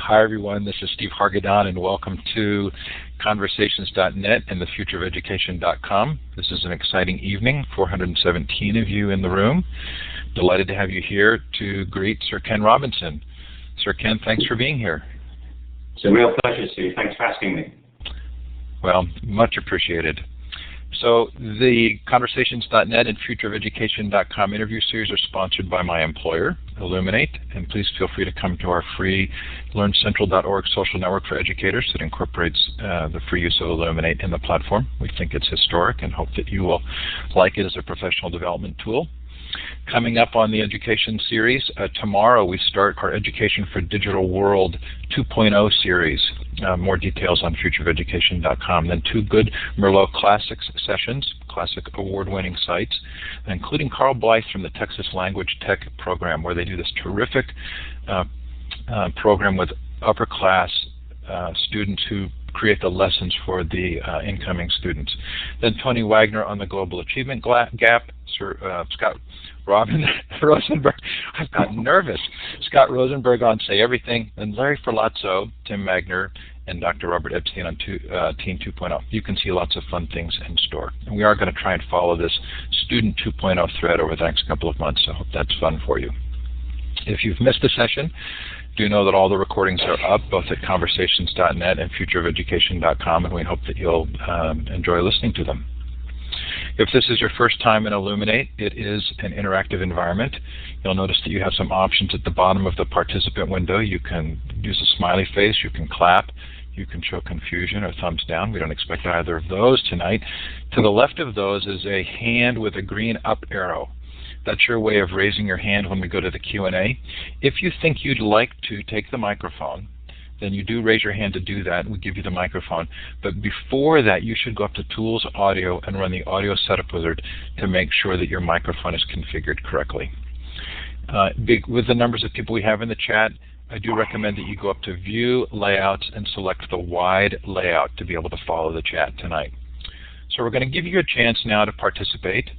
Hi everyone, this is Steve Hargadon and welcome to Conversations.net and thefutureofeducation.com. This is an exciting evening, 417 of you in the room. Delighted to have you here to greet Sir Ken Robinson. Sir Ken, thanks for being here. It's a real pleasure, Steve. Thanks for asking me. Well, much appreciated. So the Conversations.net and FutureOfEducation.com interview series are sponsored by my employer, Elluminate, and please feel free to come to our free LearnCentral.org social network for educators that incorporates the free use of Elluminate in the platform. We think it's historic and hope that you will like it as a professional development tool. Coming up on the education series, tomorrow we start our Education for Digital World 2.0 series. More details on futureofeducation.com. Then 2 good Merlot Classics sessions, classic award-winning sites, including Carl Blythe from the Texas Language Tech program, where they do this terrific program with upper-class students who create the lessons for the incoming students. Then Tony Wagner on the Global Achievement Gap, Sir Scott Rosenberg, I've gotten nervous, Scott Rosenberg on Say Everything, and Larry Ferlazzo, Tim Magner, and Dr. Robert Epstein on Teen 2.0. You can see lots of fun things in store. And we are going to try and follow this Student 2.0 thread over the next couple of months, so I hope that's fun for you. If you've missed a session, do know that all the recordings are up, both at Conversations.net and FutureOfEducation.com, and we hope that you'll enjoy listening to them. If this is your first time in Elluminate, it is an interactive environment. You'll notice that you have some options at the bottom of the participant window. You can use a smiley face, you can clap, you can show confusion or thumbs down. We don't expect either of those tonight. To the left of those is a hand with a green up arrow. That's your way of raising your hand when we go to the Q&A. If you think you'd like to take the microphone, then you do raise your hand to do that, and we give you the microphone. But before that, you should go up to Tools, Audio, and run the Audio Setup Wizard to make sure that your microphone is configured correctly. With the numbers of people we have in the chat, I do recommend that you go up to View, Layouts, and select the wide layout to be able to follow the chat tonight. So we're going to give you a chance now to participate.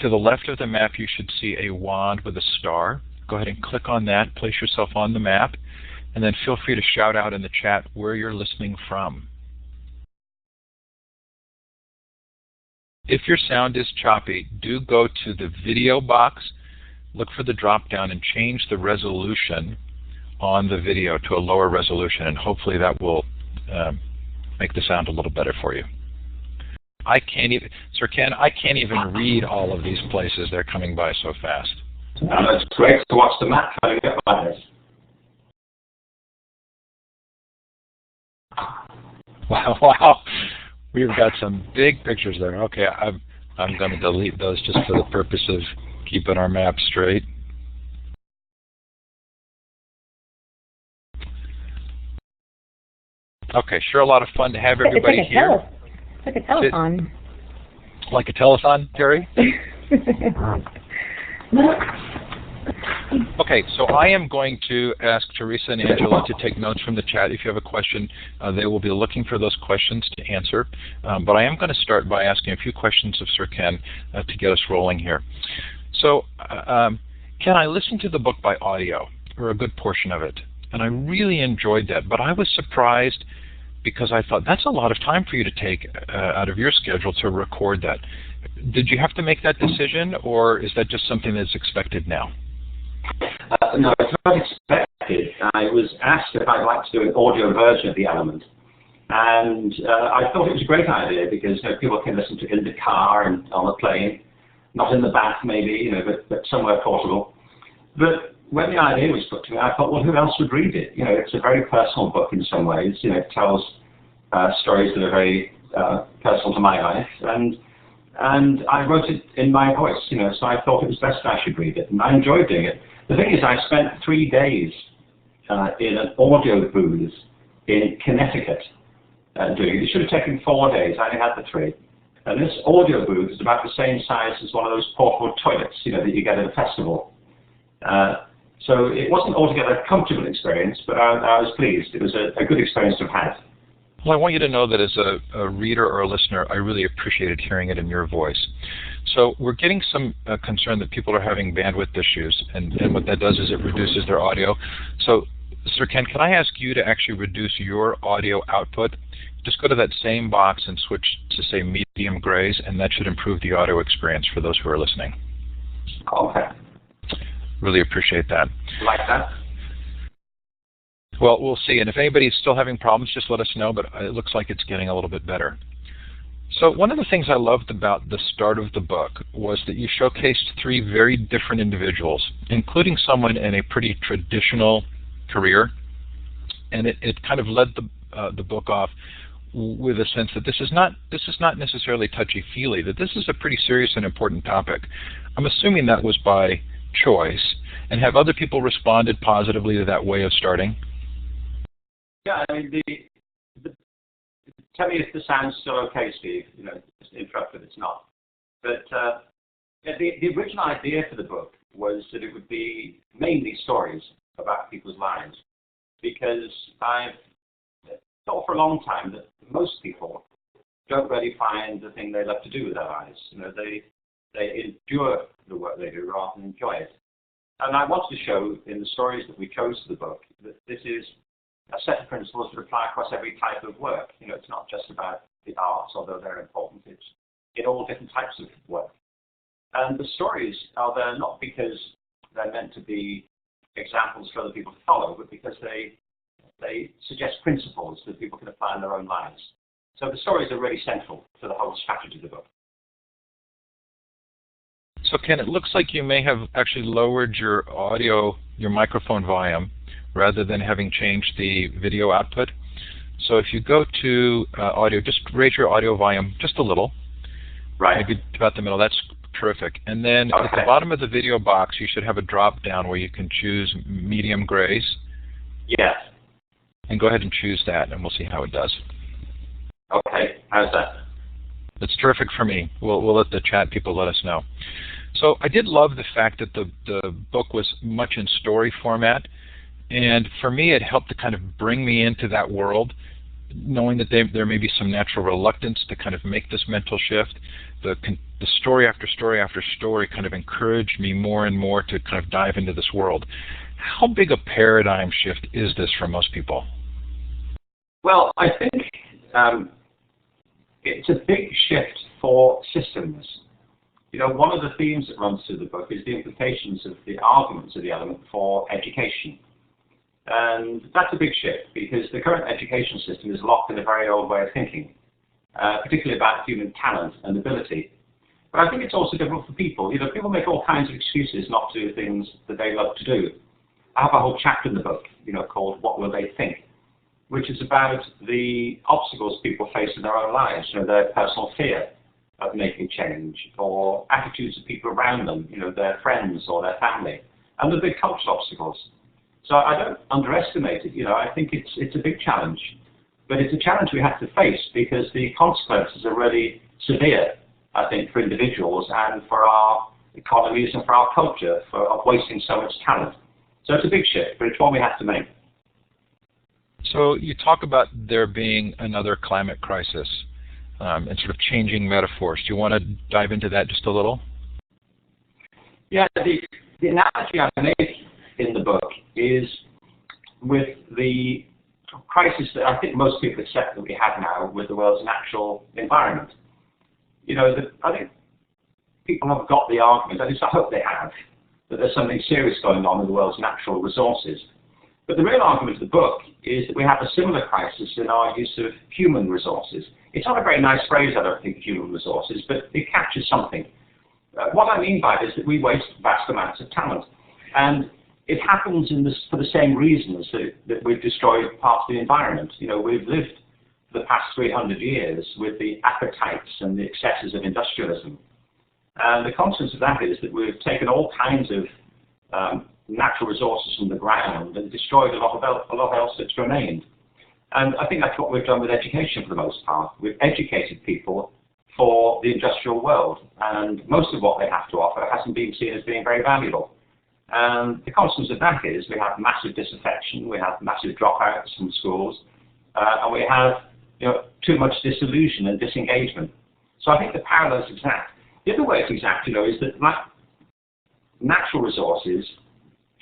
To the left of the map, you should see a wand with a star. Go ahead and click on that, place yourself on the map, and then feel free to shout out in the chat where you're listening from. If your sound is choppy, do go to the video box, look for the drop-down, and change the resolution on the video to a lower resolution, and hopefully that will make the sound a little better for you. I can't even, Sir Ken, I can't even read all of these places. They're coming by so fast. It's great to watch the map coming up like this. Wow, we've got some big pictures there. Okay, I'm going to delete those just for the purpose of keeping our map straight. Okay, sure, a lot of fun to have everybody here. It's like a telethon. Like a telethon, Terry? Okay, so I am going to ask Teresa and Angela to take notes from the chat. If you have a question, they will be looking for those questions to answer. But I am going to start by asking a few questions of Sir Ken to get us rolling here. So, Ken, I listened to the book by audio, or a good portion of it, and I really enjoyed that. But I was surprised because I thought that's a lot of time for you to take out of your schedule to record that. Did you have to make that decision, or is that just something that's expected now? No, it's not expected. I was asked if I'd like to do an audio version of The Element, and I thought it was a great idea because people can listen to it in the car and on the plane, not in the bath maybe, but somewhere portable. But when the idea was put to me, I thought, well, who else would read it? It's a very personal book in some ways. It tells stories that are very personal to my life, and I wrote it in my voice, so I thought it was best I should read it, and I enjoyed doing it. The thing is, I spent 3 days in an audio booth in Connecticut doing it. It should have taken 4 days. I only had the 3. And this audio booth is about the same size as one of those portable toilets, that you get at a festival. So it wasn't altogether a comfortable experience, but I was pleased. It was a good experience to have had. Well, I want you to know that as a reader or a listener, I really appreciated hearing it in your voice. So we're getting some concern that people are having bandwidth issues, and what that does is it reduces their audio. So Sir Ken, can I ask you to actually reduce your audio output? Just go to that same box and switch to, say, medium grays, and that should improve the audio experience for those who are listening. Okay. Really appreciate that. Like that? Well, we'll see. And if anybody's still having problems, just let us know, but it looks like it's getting a little bit better. So one of the things I loved about the start of the book was that you showcased 3 very different individuals, including someone in a pretty traditional career. And it kind of led the book off with a sense that this is not necessarily touchy-feely, that this is a pretty serious and important topic. I'm assuming that was by choice. And have other people responded positively to that way of starting? Yeah, I mean, tell me if the sound's still okay, Steve. Just interrupt if it's not. But the original idea for the book was that it would be mainly stories about people's lives, because I've thought for a long time that most people don't really find the thing they love to do with their lives. They endure the work they do rather than enjoy it. And I wanted to show in the stories that we chose for the book that this is a set of principles that apply across every type of work. It's not just about the arts, although they're important. It's in all different types of work. And the stories are there not because they're meant to be examples for other people to follow, but because they suggest principles that people can apply in their own lives. So the stories are really central to the whole strategy of the book. So Ken, it looks like you may have actually lowered your microphone volume rather than having changed the video output. So if you go to audio, just raise your audio volume just a little. Right. Maybe about the middle. That's terrific. And then okay. At the bottom of the video box, you should have a drop down where you can choose medium grays. Yes. And go ahead and choose that, and we'll see how it does. Okay. How's that? That's terrific for me. We'll let the chat people let us know. So I did love the fact that the book was much in story format. And for me, it helped to kind of bring me into that world, knowing that there may be some natural reluctance to kind of make this mental shift. The story after story after story kind of encouraged me more and more to kind of dive into this world. How big a paradigm shift is this for most people? Well, I think it's a big shift for systems. One of the themes that runs through the book is the implications of the arguments of the element for education. And that's a big shift because the current education system is locked in a very old way of thinking, particularly about human talent and ability. But I think it's also difficult for people. People make all kinds of excuses not to do things that they love to do. I have a whole chapter in the book, called What Will They Think?, which is about the obstacles people face in their own lives, their personal fear of making change, or attitudes of people around them, their friends or their family, and the big cultural obstacles. So I don't underestimate it. I think it's a big challenge, but it's a challenge we have to face because the consequences are really severe, I think, for individuals and for our economies and for our culture of wasting so much talent. So it's a big shift, but it's one we have to make. So you talk about there being another climate crisis and sort of changing metaphors. Do you want to dive into that just a little? Yeah, the analogy I make in the book is with the crisis that I think most people accept that we have now with the world's natural environment. I think people have got the argument, at least I hope they have, that there's something serious going on with the world's natural resources. But the real argument of the book is that we have a similar crisis in our use of human resources. It's not a very nice phrase, I don't think, human resources, but it captures something. What I mean by it is that we waste vast amounts of talent. And it happens for the same reasons that we've destroyed parts of the environment. We've lived for the past 300 years with the appetites and the excesses of industrialism. And the consequence of that is that we've taken all kinds of natural resources from the ground and destroyed a lot else that's remained. And I think that's what we've done with education for the most part. We've educated people for the industrial world, and most of what they have to offer hasn't been seen as being very valuable. And the consequence of that is we have massive disaffection, we have massive dropouts from schools, and we have too much disillusion and disengagement. So I think the parallel is exact. The other way it's exact, is that natural resources,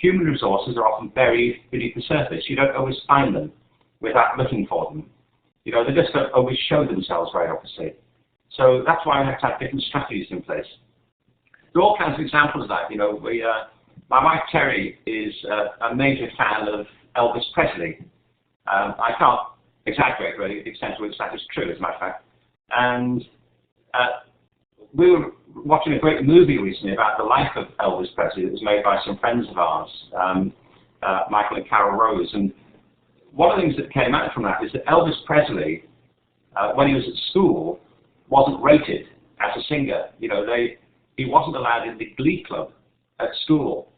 human resources are often buried beneath the surface. You don't always find them without looking for them. They just don't always show themselves very obviously. So that's why we have to have different strategies in place. There are all kinds of examples of that. My wife Terry is a major fan of Elvis Presley. I can't exaggerate really the extent to which that is true, as a matter of fact. And we were watching a great movie recently about the life of Elvis Presley that was made by some friends of ours, Michael and Carol Rose. And one of the things that came out from that is that Elvis Presley, when he was at school, wasn't rated as a singer. He wasn't allowed in the Glee Club at school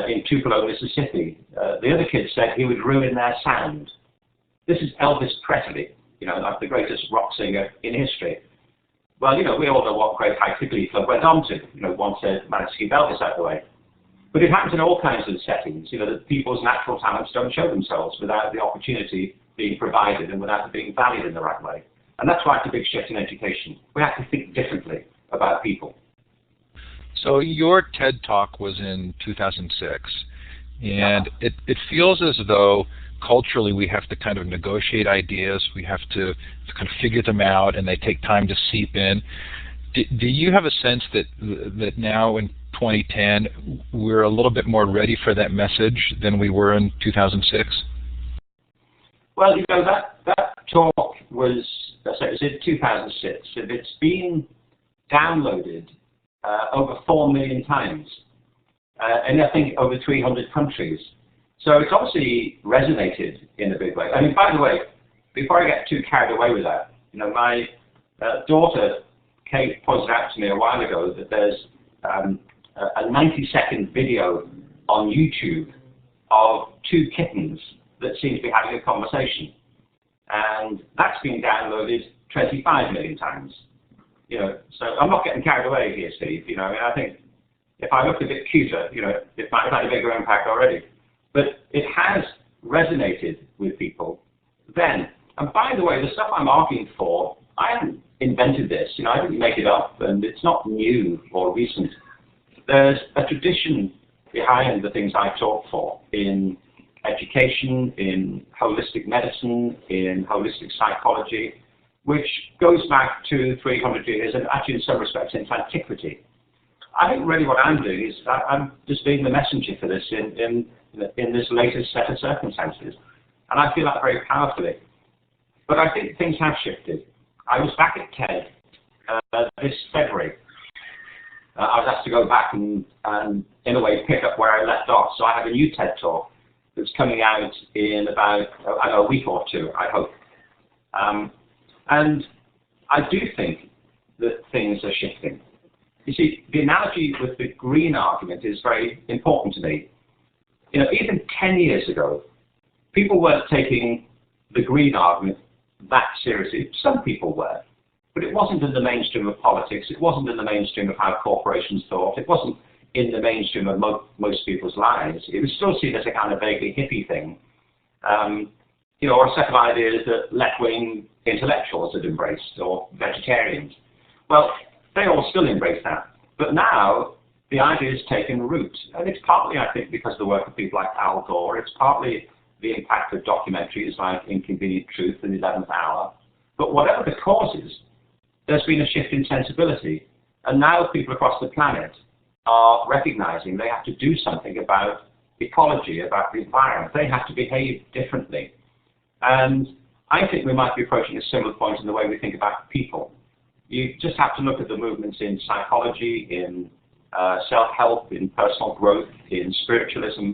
in Tupelo, Mississippi. The other kids said he would ruin their sound. This is Elvis Presley, like the greatest rock singer in history. Well, we all know what Great High Glee Club went on to. Once they managed to keep Elvis out of the way. But it happens in all kinds of settings, that people's natural talents don't show themselves without the opportunity being provided and without it being valued in the right way. And that's why it's a big shift in education. We have to think differently about people. So your TED Talk was in 2006, and it feels as though culturally we have to kind of negotiate ideas, we have to kind of figure them out, and they take time to seep in. Do you have a sense that now in 2010 we're a little bit more ready for that message than we were in 2006? Well, that talk was in 2006, and it's been downloaded over 4 million times, and I think over 300 countries. So it's obviously resonated in a big way. I mean, by the way, before I get too carried away with that, my daughter, Kate, pointed out to me a while ago that there's a 90-second video on YouTube of 2 kittens that seem to be having a conversation. And that's been downloaded 25 million times. So I'm not getting carried away here, Steve. I think if I looked a bit cuter, it might have had a bigger impact already. But it has resonated with people then. And by the way, the stuff I'm arguing for, I haven't invented this. I didn't make it up, and it's not new or recent. There's a tradition behind the things I talk for in education, in holistic medicine, in holistic psychology, which goes back to 300 years, and actually in some respects into antiquity. I think really what I'm doing is I'm just being the messenger for this in this latest set of circumstances. And I feel that very powerfully. But I think things have shifted. I was back at TED this February. I was asked to go back and in a way pick up where I left off. So I have a new TED Talk that's coming out in about a week or two, I hope. And I do think that things are shifting. You see, the analogy with the green argument is very important to me. Even 10 years ago, people weren't taking the green argument that seriously. Some people were, but it wasn't in the mainstream of politics. It wasn't in the mainstream of how corporations thought. It wasn't in the mainstream of most people's lives. It was still seen as a kind of vaguely hippie thing, or a set of ideas that left-wing intellectuals had embraced, or vegetarians. Well, they all still embrace that. But now, the idea has taken root. And it's partly, I think, because of the work of people like Al Gore. It's partly the impact of documentaries like Inconvenient Truth and 11th Hour. But whatever the cause is, there's been a shift in sensibility. And now people across the planet are recognizing they have to do something about ecology, about the environment. They have to behave differently. And I think we might be approaching a similar point in the way we think about people. You just have to look at the movements in psychology, in self-help, in personal growth, in spiritualism,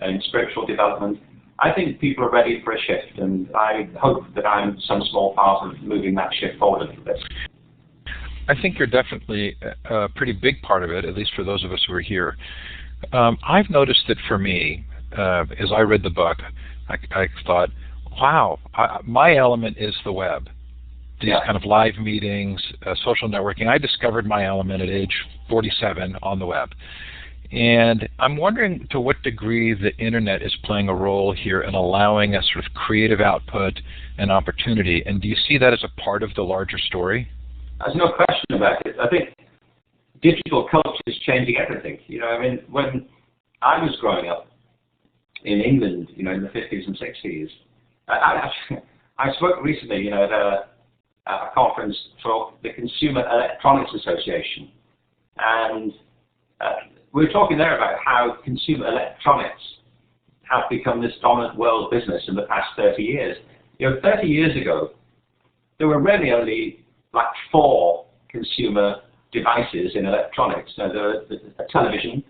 in spiritual development. I think people are ready for a shift, and I hope that I'm some small part of moving that shift forward a little bit. I think you're definitely a pretty big part of it, at least for those of us who are here. I've noticed that for me, as I read the book, I thought, wow, my element is the web. These kind of live meetings, social networking. I discovered my element at age 47 on the web. And I'm wondering to what degree the internet is playing a role here in allowing a sort of creative output and opportunity. And do you see that as a part of the larger story? There's no question about it. I think digital culture is changing everything. When I was growing up in England, in the 50s and 60s, I spoke recently, at a conference for the Consumer Electronics Association, and we were talking there about how consumer electronics have become this dominant world business in the past 30 years. 30 years ago, there were really only like 4 consumer devices in electronics. There was a television,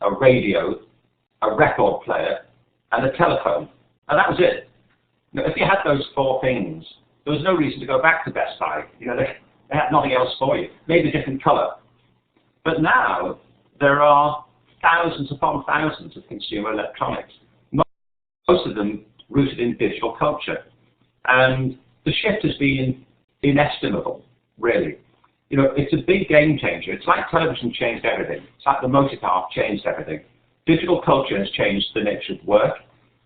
a radio, a record player, and a telephone, and that was it. If you had those 4 things, there was no reason to go back to Best Buy. They had nothing else for you, maybe a different color. But now there are thousands upon thousands of consumer electronics, most of them rooted in digital culture. And the shift has been inestimable, really. It's a big game changer. It's like television changed everything. It's like the motor car changed everything. Digital culture has changed the nature of work.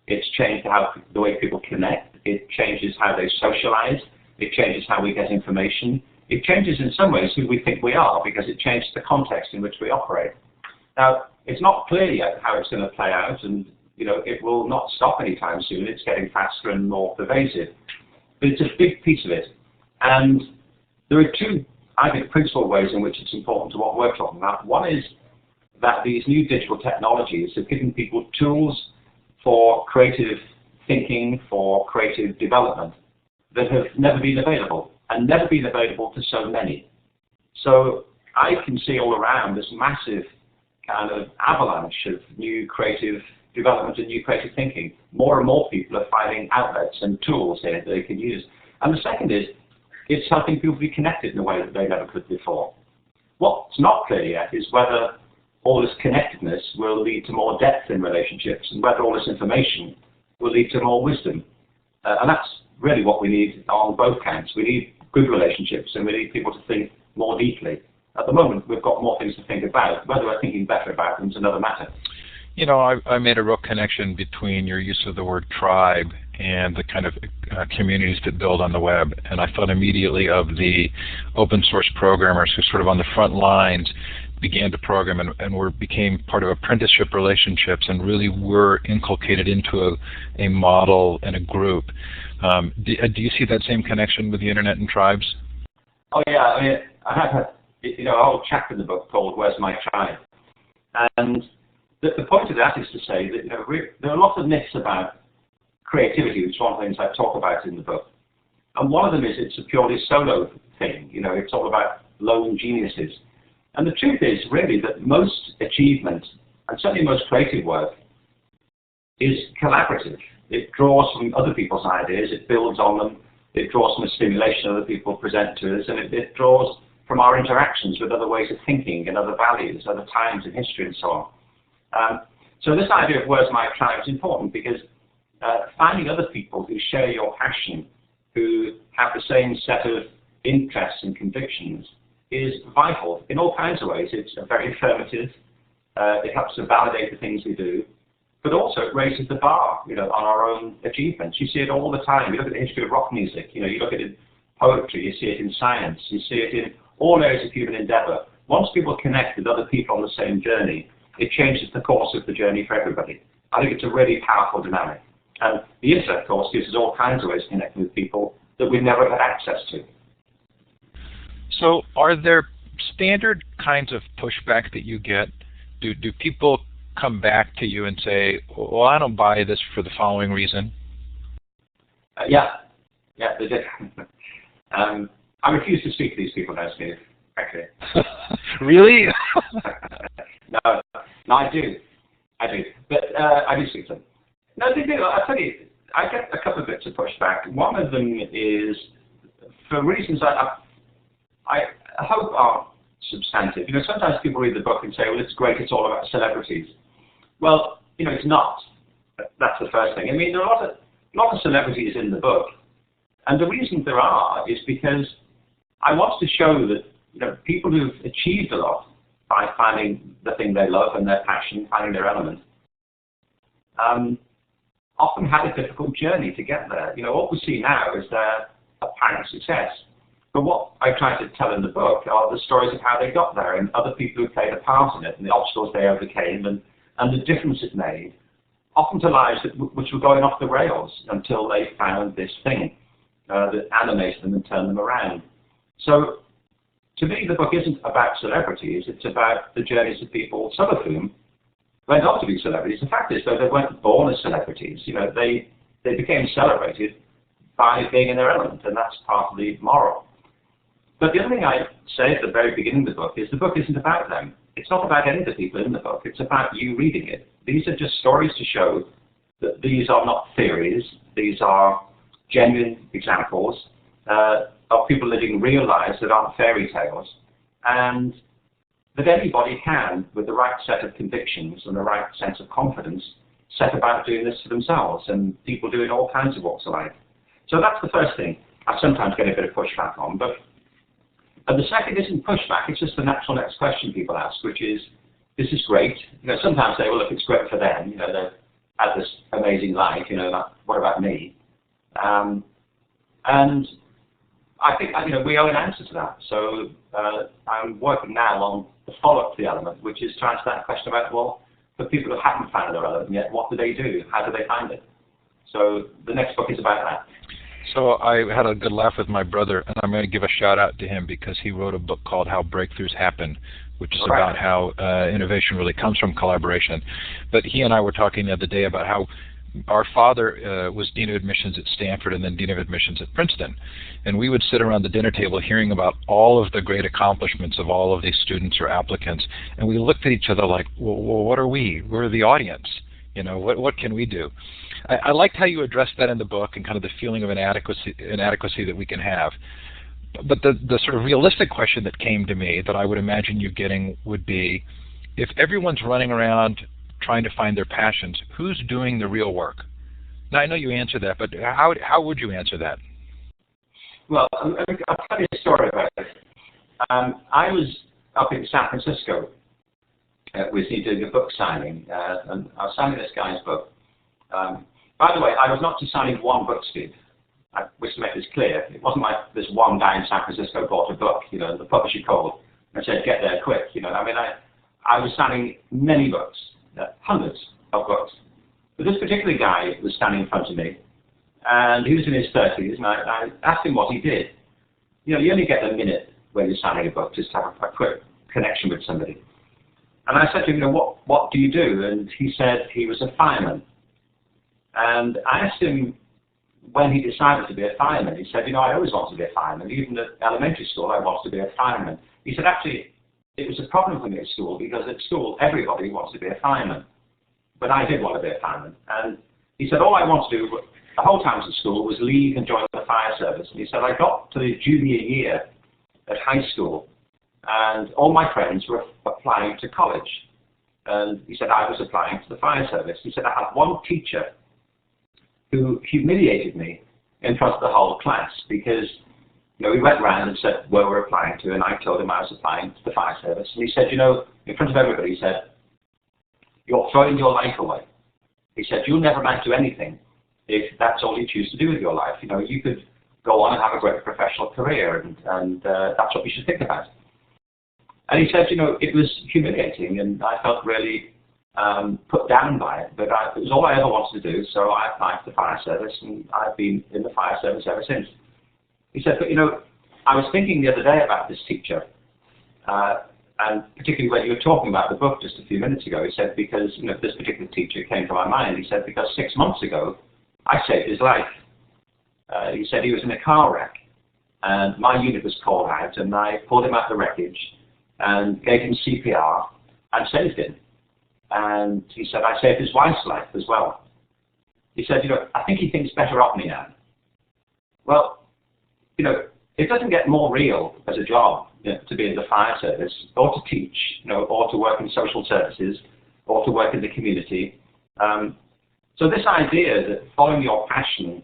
It's changed the way people connect. It changes how they socialize. It changes how we get information. It changes in some ways who we think we are because it changes the context in which we operate. Now, it's not clear yet how it's going to play out, and it will not stop anytime soon. It's getting faster and more pervasive. But it's a big piece of it. And there are 2, I think, principal ways in which it's important to what we're talking about. One is that these new digital technologies have given people tools for creative thinking, for creative development that have never been available, and never been available to so many. So I can see all around this massive kind of avalanche of new creative development and new creative thinking. More and more people are finding outlets and tools here that they can use. And the second is, it's helping people be connected in a way that they never could before. What's not clear yet is whether all this connectedness will lead to more depth in relationships, and whether all this information will lead to more wisdom. And that's really what we need on both counts. We need good relationships, and we need people to think more deeply. At the moment, we've got more things to think about. Whether we're thinking better about them is another matter. I made a real connection between your use of the word tribe and the kind of communities that build on the web. And I thought immediately of the open source programmers who sort of on the front lines began to program and became part of apprenticeship relationships and really were inculcated into a model and a group. Do you see that same connection with the internet and tribes? Oh yeah, I mean, I have a whole chapter in the book called "Where's My Tribe?" And the point of that is to say that there are lots of myths about creativity, which is one of the things I talk about in the book. And one of them is it's a purely solo thing. It's all about lone geniuses. And the truth is really that most achievement, and certainly most creative work, is collaborative. It draws from other people's ideas, it builds on them, it draws from the stimulation other people present to us, and it draws from our interactions with other ways of thinking and other values, other times in history and so on. So this idea of where's my tribe is important because finding other people who share your passion, who have the same set of interests and convictions, is vital in all kinds of ways. It's very affirmative. It helps to validate the things we do, but also it raises the bar, on our own achievements. You see it all the time. You look at the history of rock music. You look at it in poetry. You see it in science. You see it in all areas of human endeavor. Once people connect with other people on the same journey, it changes the course of the journey for everybody. I think it's a really powerful dynamic. And the internet, of course, gives us all kinds of ways to connect with people that we've never had access to. So are there standard kinds of pushback that you get? Do people come back to you and say, well, I don't buy this for the following reason? Yeah, they do. I refuse to speak to these people now, Steve, actually. Really? No, I do. But I do speak to them. No, they do. I'll tell you, I get a couple of bits of pushback. One of them is for reasons I hope are substantive. Sometimes people read the book and say, well, it's great, it's all about celebrities. Well, it's not. That's the first thing. I mean, there are a lot of celebrities in the book. And the reason there are is because I want to show that, people who've achieved a lot by finding the thing they love and their passion, finding their element, often had a difficult journey to get there. What we see now is their apparent success. But what I try to tell in the book are the stories of how they got there and other people who played a part in it and the obstacles they overcame and and the difference it made, often to lives which were going off the rails until they found this thing that animated them and turned them around. So, to me, the book isn't about celebrities, it's about the journeys of people, some of whom went on to be celebrities. The fact is, though, they weren't born as celebrities. You know, they became celebrated by being in their element, and that's part of the moral. But the other thing I say at the very beginning of the book is the book isn't about them. It's not about any of the people in the book. It's about you reading it. These are just stories to show that these are not theories. These are genuine examples of people living real lives that aren't fairy tales, and that anybody can, with the right set of convictions and the right sense of confidence, set about doing this for themselves, and people do it in all kinds of walks of life. So that's the first thing I sometimes get a bit of pushback on. But the second isn't pushback, it's just the natural next question people ask, which is, this is great. You know, sometimes they say, well, look, it's great for them. You know, they've had this amazing life. You know, what about me? And I think, you know, we owe an answer to that. So I'm working now on the follow-up to the element, which is to answer that question about, well, for people who haven't found their element yet, what do they do? How do they find it? So the next book is about that. So I had a good laugh with my brother, and I'm going to give a shout out to him because he wrote a book called How Breakthroughs Happen, which is about how innovation really comes from collaboration. But he and I were talking the other day about how our father was Dean of Admissions at Stanford and then Dean of Admissions at Princeton. And we would sit around the dinner table hearing about all of the great accomplishments of all of these students or applicants, and we looked at each other like, well, what are we? We're the audience. You know, what can we do? I liked how you addressed that in the book and kind of the feeling of inadequacy that we can have. But the sort of realistic question that came to me that I would imagine you getting would be, if everyone's running around trying to find their passions, who's doing the real work? Now, I know you answered that, but how would you answer that? Well, I'll tell you a story about it. I was up in San Francisco with me doing a book signing, and I was signing this guy's book. By the way, I was not just signing one book, Steve. I wish to make this clear. It wasn't like this one guy in San Francisco bought a book, you know, the publisher called and said, get there quick, you know. I mean, I was signing many books, hundreds of books. But this particular guy was standing in front of me, and he was in his 30s, and I asked him what he did. You know, you only get a minute when you're signing a book, just to have a quick connection with somebody. And I said to him, you know, what do you do? And he said he was a fireman. And I asked him when he decided to be a fireman. He said, you know, I always wanted to be a fireman. Even at elementary school, I wanted to be a fireman. He said, actually, it was a problem for me at school because at school, everybody wants to be a fireman. But I did want to be a fireman. And he said, all I wanted to do the whole time I was at school was leave and join the fire service. And he said, I got to the junior year at high school, and all my friends were applying to college. And he said, I was applying to the fire service. He said, I had one teacher who humiliated me in front of the whole class because, you know, we went round and said where we're applying to, and I told him I was applying to the fire service. And he said, you know, in front of everybody, he said, you're throwing your life away. He said, you'll never amount to anything if that's all you choose to do with your life. You know, you could go on and have a great professional career, and that's what you should think about. And he said, you know, it was humiliating, and I felt really put down by it, but it was all I ever wanted to do, so I applied to the fire service, and I've been in the fire service ever since. He said, but you know, I was thinking the other day about this teacher, and particularly when you were talking about the book just a few minutes ago, he said, because, you know, this particular teacher came to my mind, he said, because 6 months ago, I saved his life. He said he was in a car wreck, and my unit was called out, and I pulled him out of the wreckage, and gave him CPR, and saved him. And he said, I saved his wife's life as well. He said, you know, I think he thinks better of me now. Well, you know, it doesn't get more real as a job, you know, to be in the fire service, or to teach, you know, or to work in social services, or to work in the community. So this idea that following your passion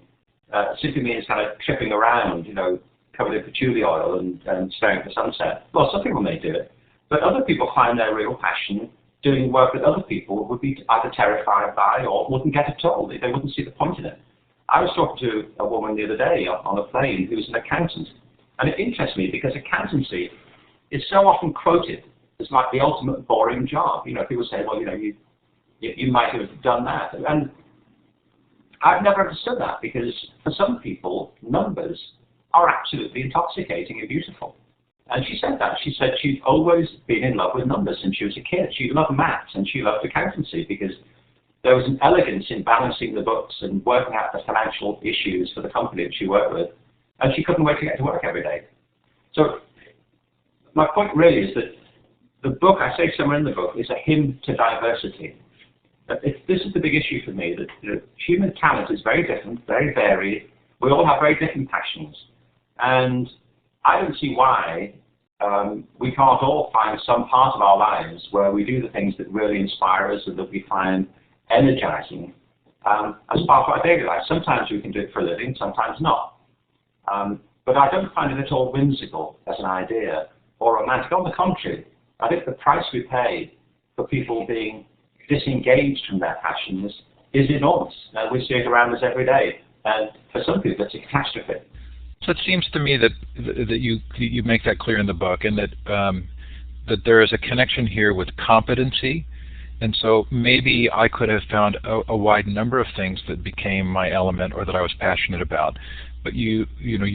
simply means kind of tripping around, you know, covered in patchouli oil and staring at the sunset. Well, some people may do it, but other people find their real passion doing work that other people would be either terrified by or wouldn't get at all. They wouldn't see the point in it. I was talking to a woman the other day on a plane who was an accountant, and it interests me because accountancy is so often quoted as like the ultimate boring job. You know, people say, well, you know, you you might have done that. And I've never understood that, because for some people, numbers are absolutely intoxicating and beautiful. And she said that. She said she'd always been in love with numbers since she was a kid. She loved maths and she loved accountancy, because there was an elegance in balancing the books and working out the financial issues for the company that she worked with. And she couldn't wait to get to work every day. So my point really is that the book, I say somewhere in the book, is a hymn to diversity. This is the big issue for me, that human talent is very different, very varied. We all have very different passions. And I don't see why we can't all find some part of our lives where we do the things that really inspire us and that we find energizing as part of our daily life. Sometimes we can do it for a living, sometimes not. But I don't find it at all whimsical as an idea or romantic. On the contrary, I think the price we pay for people being disengaged from their passions is enormous. We see it around us every day. And for some people, it's a catastrophe. So it seems to me that you make that clear in the book, and that there is a connection here with competency. And so maybe I could have found a wide number of things that became my element or that I was passionate about. But you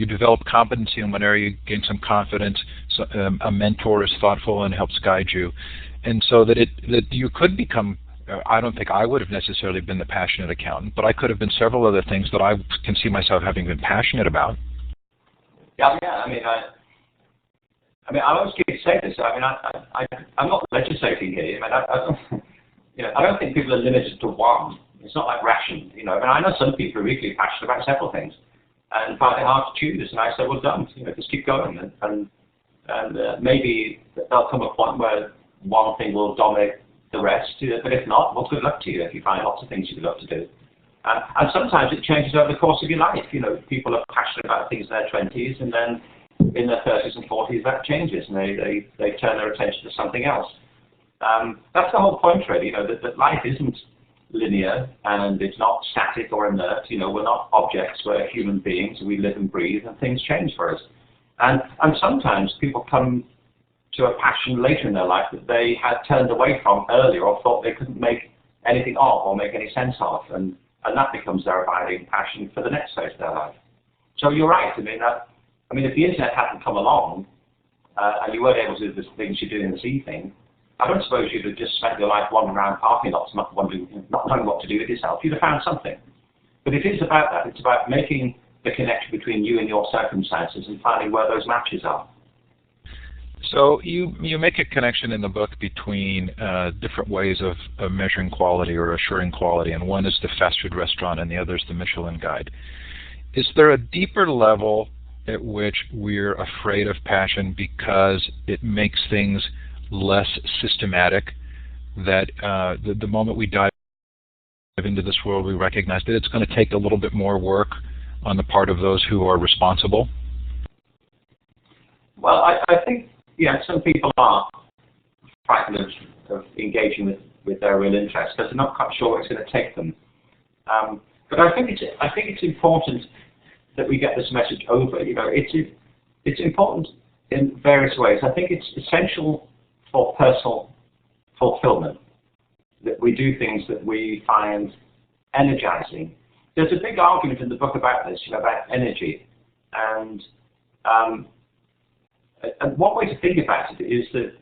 develop competency in one area, you gain some confidence. So, a mentor is thoughtful and helps guide you, and so that you could become. I don't think I would have necessarily been the passionate accountant, but I could have been several other things that I can see myself having been passionate about. Yeah. I always keep saying this. I'm not legislating here. I don't think people are limited to one. It's not like rations. I know some people are really passionate about several things and find it hard to choose. And I say, well done. Just keep going, and maybe there'll come a point where one thing will dominate the rest. But if not, well, good luck to you if you find lots of things you'd love to do. And sometimes it changes over the course of your life. People are passionate about things in their 20s, and then in their 30s and 40s that changes, and they turn their attention to something else. That's the whole point, really. That life isn't linear and it's not static or inert. We're not objects. We're human beings. We live and breathe, and things change for us. And sometimes people come to a passion later in their life that they had turned away from earlier or thought they couldn't make anything of or make any sense of, and that becomes their abiding passion for the next phase of their life. So you're right. If the internet hadn't come along and you weren't able to do the things you're doing this evening, I don't suppose you'd have just spent your life wandering around parking lots, not knowing what to do with yourself. You'd have found something. But it is about that. It's about making the connection between you and your circumstances and finding where those matches are. So you make a connection in the book between different ways of measuring quality or assuring quality, and one is the fast food restaurant and the other is the Michelin Guide. Is there a deeper level at which we're afraid of passion because it makes things less systematic, that the moment we dive into this world we recognize that it's going to take a little bit more work on the part of those who are responsible? Well, I think some people are frightened of engaging with their real interests because they're not quite sure where it's going to take them. But I think it's important that we get this message over. It's important in various ways. I think it's essential for personal fulfillment that we do things that we find energizing. There's a big argument in the book about this, about energy, and one way to think about it is that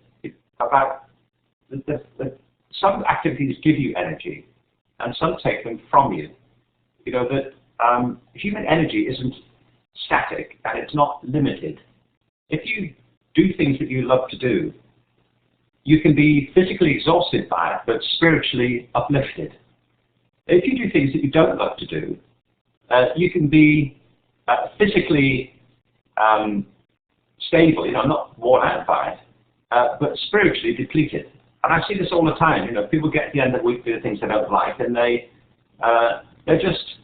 some activities give you energy and some take them from you. Human energy isn't static and it's not limited. If you do things that you love to do, you can be physically exhausted by it, but spiritually uplifted. If you do things that you don't love to do, you can be physically stable, not worn out by it, but spiritually depleted. And I see this all the time. People get to the end of the week doing things they don't like, and they're just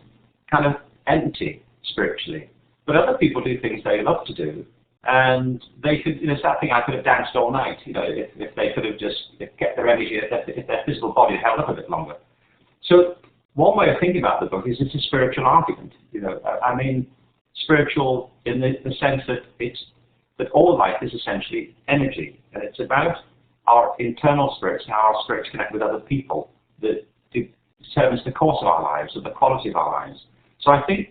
kind of empty spiritually. But other people do things they love to do, and they could, it's that thing, I could have danced all night, if they could have just kept their energy, if their physical body held up a bit longer. So one way of thinking about the book is it's a spiritual argument. Spiritual in the sense that all life is essentially energy, and it's about our internal spirits, how our spirits connect with other people, that determines the course of our lives or the quality of our lives. So I think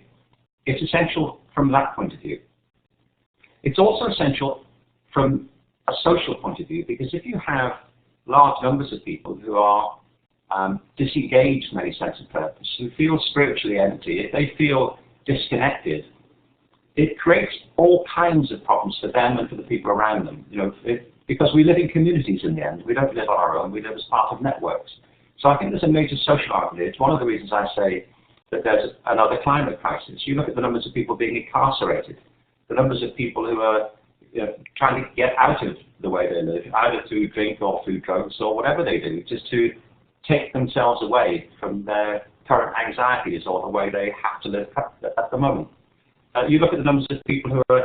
it's essential from that point of view. It's also essential from a social point of view, because if you have large numbers of people who are disengaged from any sense of purpose, who feel spiritually empty, if they feel disconnected, it creates all kinds of problems for them and for the people around them. Because we live in communities in the end. We don't live on our own. We live as part of networks. So I think there's a major social argument. It's one of the reasons I say that there's another climate crisis. You look at the numbers of people being incarcerated, the numbers of people who are trying to get out of the way they live, either through drink or through drugs or whatever they do, just to take themselves away from their current anxieties or the way they have to live at the moment. You look at the numbers of people who are,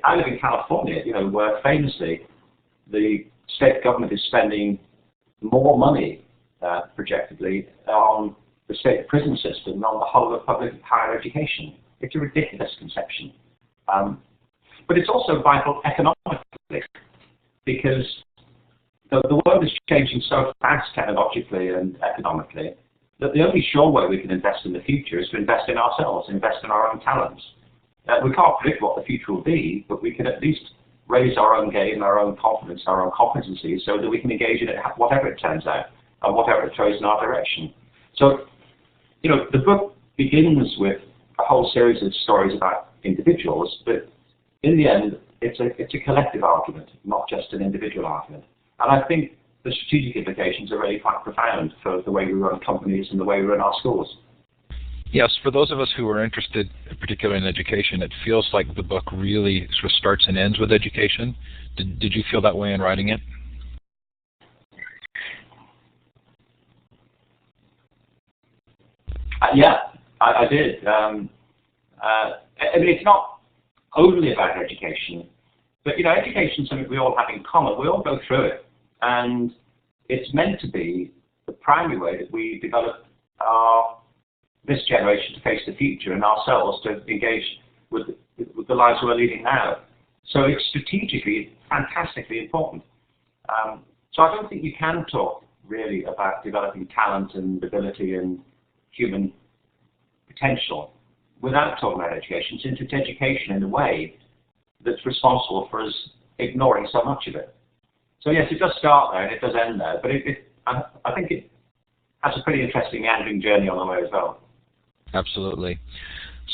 I live in California, where famously the state government is spending more money, projectedly, on the state prison system than on the whole of public higher education. It's a ridiculous conception. But it's also vital economically, because the world is changing so fast technologically and economically that the only sure way we can invest in the future is to invest in ourselves, invest in our own talents. We can't predict what the future will be, but we can at least raise our own game, our own confidence, our own competencies, so that we can engage in it, whatever it turns out, and whatever it throws in our direction. So, the book begins with a whole series of stories about individuals, but in the end, it's a collective argument, not just an individual argument. And I think the strategic implications are really quite profound for the way we run companies and the way we run our schools. Yes, for those of us who are interested, particularly in education, it feels like the book really sort of starts and ends with education. Did you feel that way in writing it? Yeah, I did. It's not only about education, but education is something we all have in common. We all go through it, and it's meant to be the primary way that we develop this generation to face the future and ourselves to engage with the lives we're leading now. So it's strategically fantastically important. So I don't think you can talk really about developing talent and ability and human potential without talking about education, since it's education in a way that's responsible for us ignoring so much of it. So yes, it does start there and it does end there, but I think it has a pretty interesting meandering journey on the way as well. Absolutely.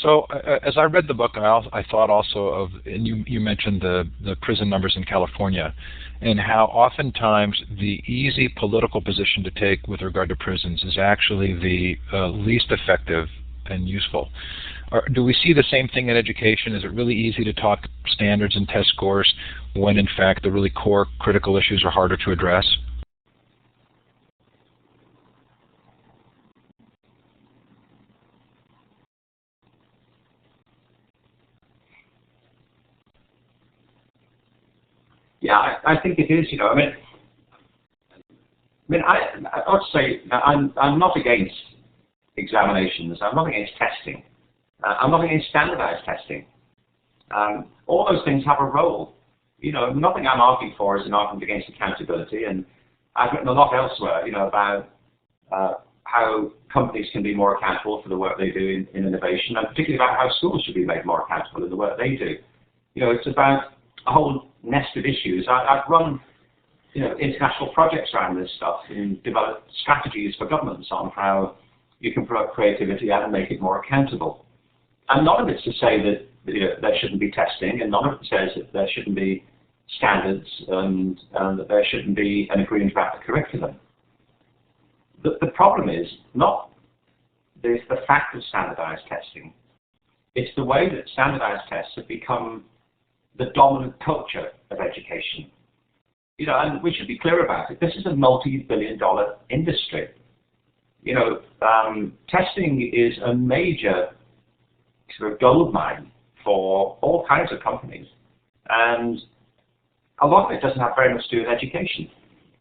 So as I read the book, I thought also of, and you mentioned the prison numbers in California, and how oftentimes the easy political position to take with regard to prisons is actually the least effective and useful. Do we see the same thing in education? Is it really easy to talk standards and test scores when in fact the really core critical issues are harder to address? Yeah, I think it is. I would say I'm not against examinations. I'm not against testing. I'm not against standardized testing. All those things have a role. Nothing I'm arguing for is an argument against accountability, and I've written a lot elsewhere, about how companies can be more accountable for the work they do in innovation, and particularly about how schools should be made more accountable in the work they do. It's about a whole nest of issues. I've run, international projects around this stuff and developed strategies for governments on how you can promote creativity and make it more accountable. And none of it's to say that there shouldn't be testing, and none of it says that there shouldn't be standards and that there shouldn't be an agreement about the curriculum. The problem is not the fact of standardized testing. It's the way that standardized tests have become the dominant culture of education. And we should be clear about it. This is a multi-billion-dollar industry. Testing is a major sort of gold mine for all kinds of companies, and a lot of it doesn't have very much to do with education.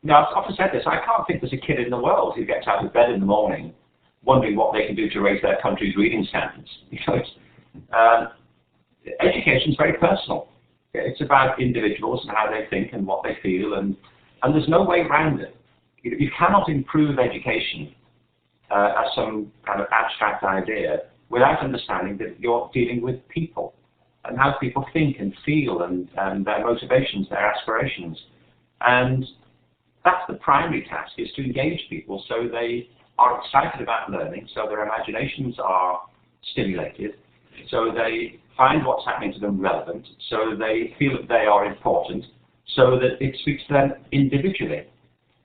I've often said this, I can't think there's a kid in the world who gets out of bed in the morning wondering what they can do to raise their country's reading standards. Education is very personal. It's about individuals and how they think and what they feel, and there's no way around it. You cannot improve education as some kind of abstract idea without understanding that you're dealing with people and how people think and feel and their motivations, their aspirations. And that's the primary task, is to engage people so they are excited about learning, so their imaginations are stimulated, so they find what's happening to them relevant, so they feel that they are important, so that it speaks to them individually.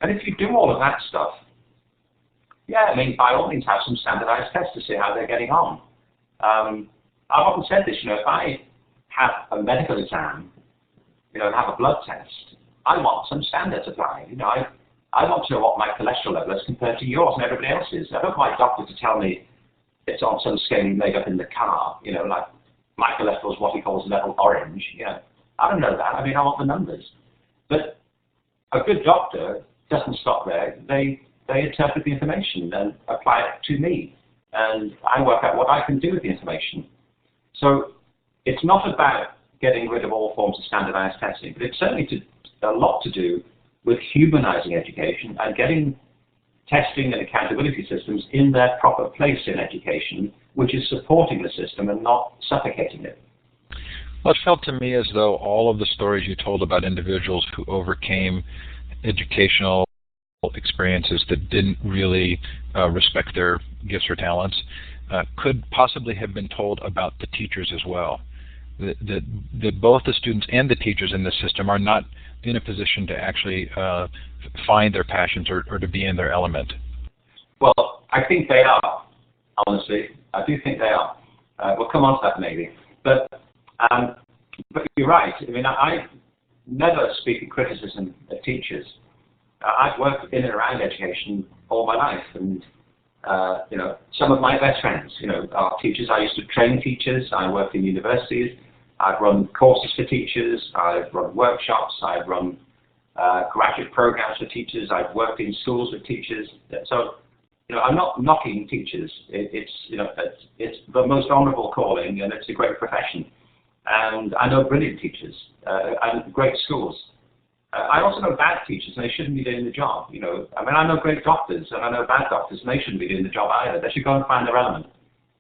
And if you do all of that stuff, yeah, I mean, by all means have some standardized tests to see how they're getting on. I've often said this, you know, if I have a medical exam, you know, and have a blood test, I want some standards applied. You know, I want to know what my cholesterol level is compared to yours and everybody else's. I don't want my doctor to tell me it's on some scale made up in the car, you know, like my cholesterol is what he calls level orange. You know, I don't know that. I mean, I want the numbers. But a good doctor doesn't stop there. They interpret the information and apply it to me. And I work out what I can do with the information. So it's not about getting rid of all forms of standardized testing, but it's certainly a lot to do with humanizing education and getting testing and accountability systems in their proper place in education, which is supporting the system and not suffocating it. Well, it felt to me as though all of the stories you told about individuals who overcame educational experiences that didn't really respect their gifts or talents could possibly have been told about the teachers as well. That both the students and the teachers in this system are not in a position to actually find their passions or to be in their element. Well, I think they are, honestly. I do think they are. We'll come on to that maybe. But you're right. I mean, I never speak in criticism of teachers. I've worked in and around education all my life, and you know, some of my best friends, you know, are teachers. I used to train teachers. I worked in universities. I've run courses for teachers. I've run workshops. I've run graduate programs for teachers. I've worked in schools with teachers. So, you know, I'm not knocking teachers. It's you know, it's the most honourable calling, and it's a great profession. And I know brilliant teachers and great schools. I also know bad teachers, and they shouldn't be doing the job. You know, I mean, I know great doctors, and I know bad doctors, and they shouldn't be doing the job either. They should go and find their element.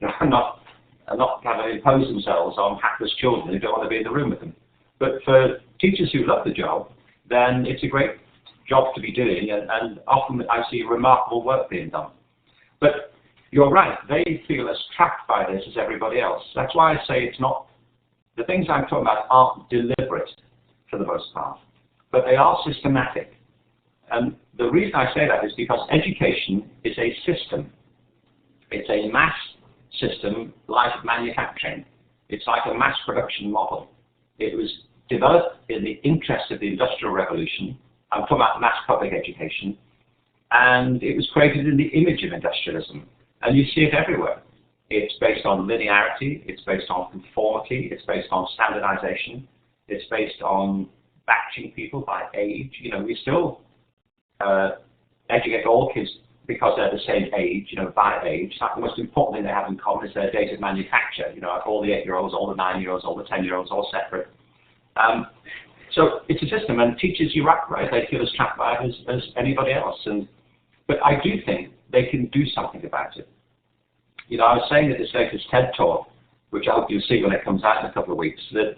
You know, and not kind of impose themselves on hapless children who don't want to be in the room with them. But for teachers who love the job, then it's a great job to be doing, and often I see remarkable work being done. But you're right, they feel as trapped by this as everybody else. That's why I say it's not, the things I'm talking about aren't deliberate for the most part, but they are systematic. And the reason I say that is because education is a system. It's a mass system like manufacturing. It's like a mass production model. It was developed in the interest of the Industrial Revolution. I'm talking about mass public education. And it was created in the image of industrialism. And you see it everywhere. It's based on linearity. It's based on conformity. It's based on standardization. It's based on batching people by age. You know, we still educate all kids because they're the same age, you know, by age. That's the most important thing they have in common is their date of manufacture. You know, all the 8-year-olds, all the 9-year-olds, all the 10-year-olds, all separate. So it's a system, and teachers, you're right, they feel as trapped by it as anybody else. But I do think they can do something about it. You know, I was saying at this latest TED Talk, which I hope you'll see when it comes out in a couple of weeks, that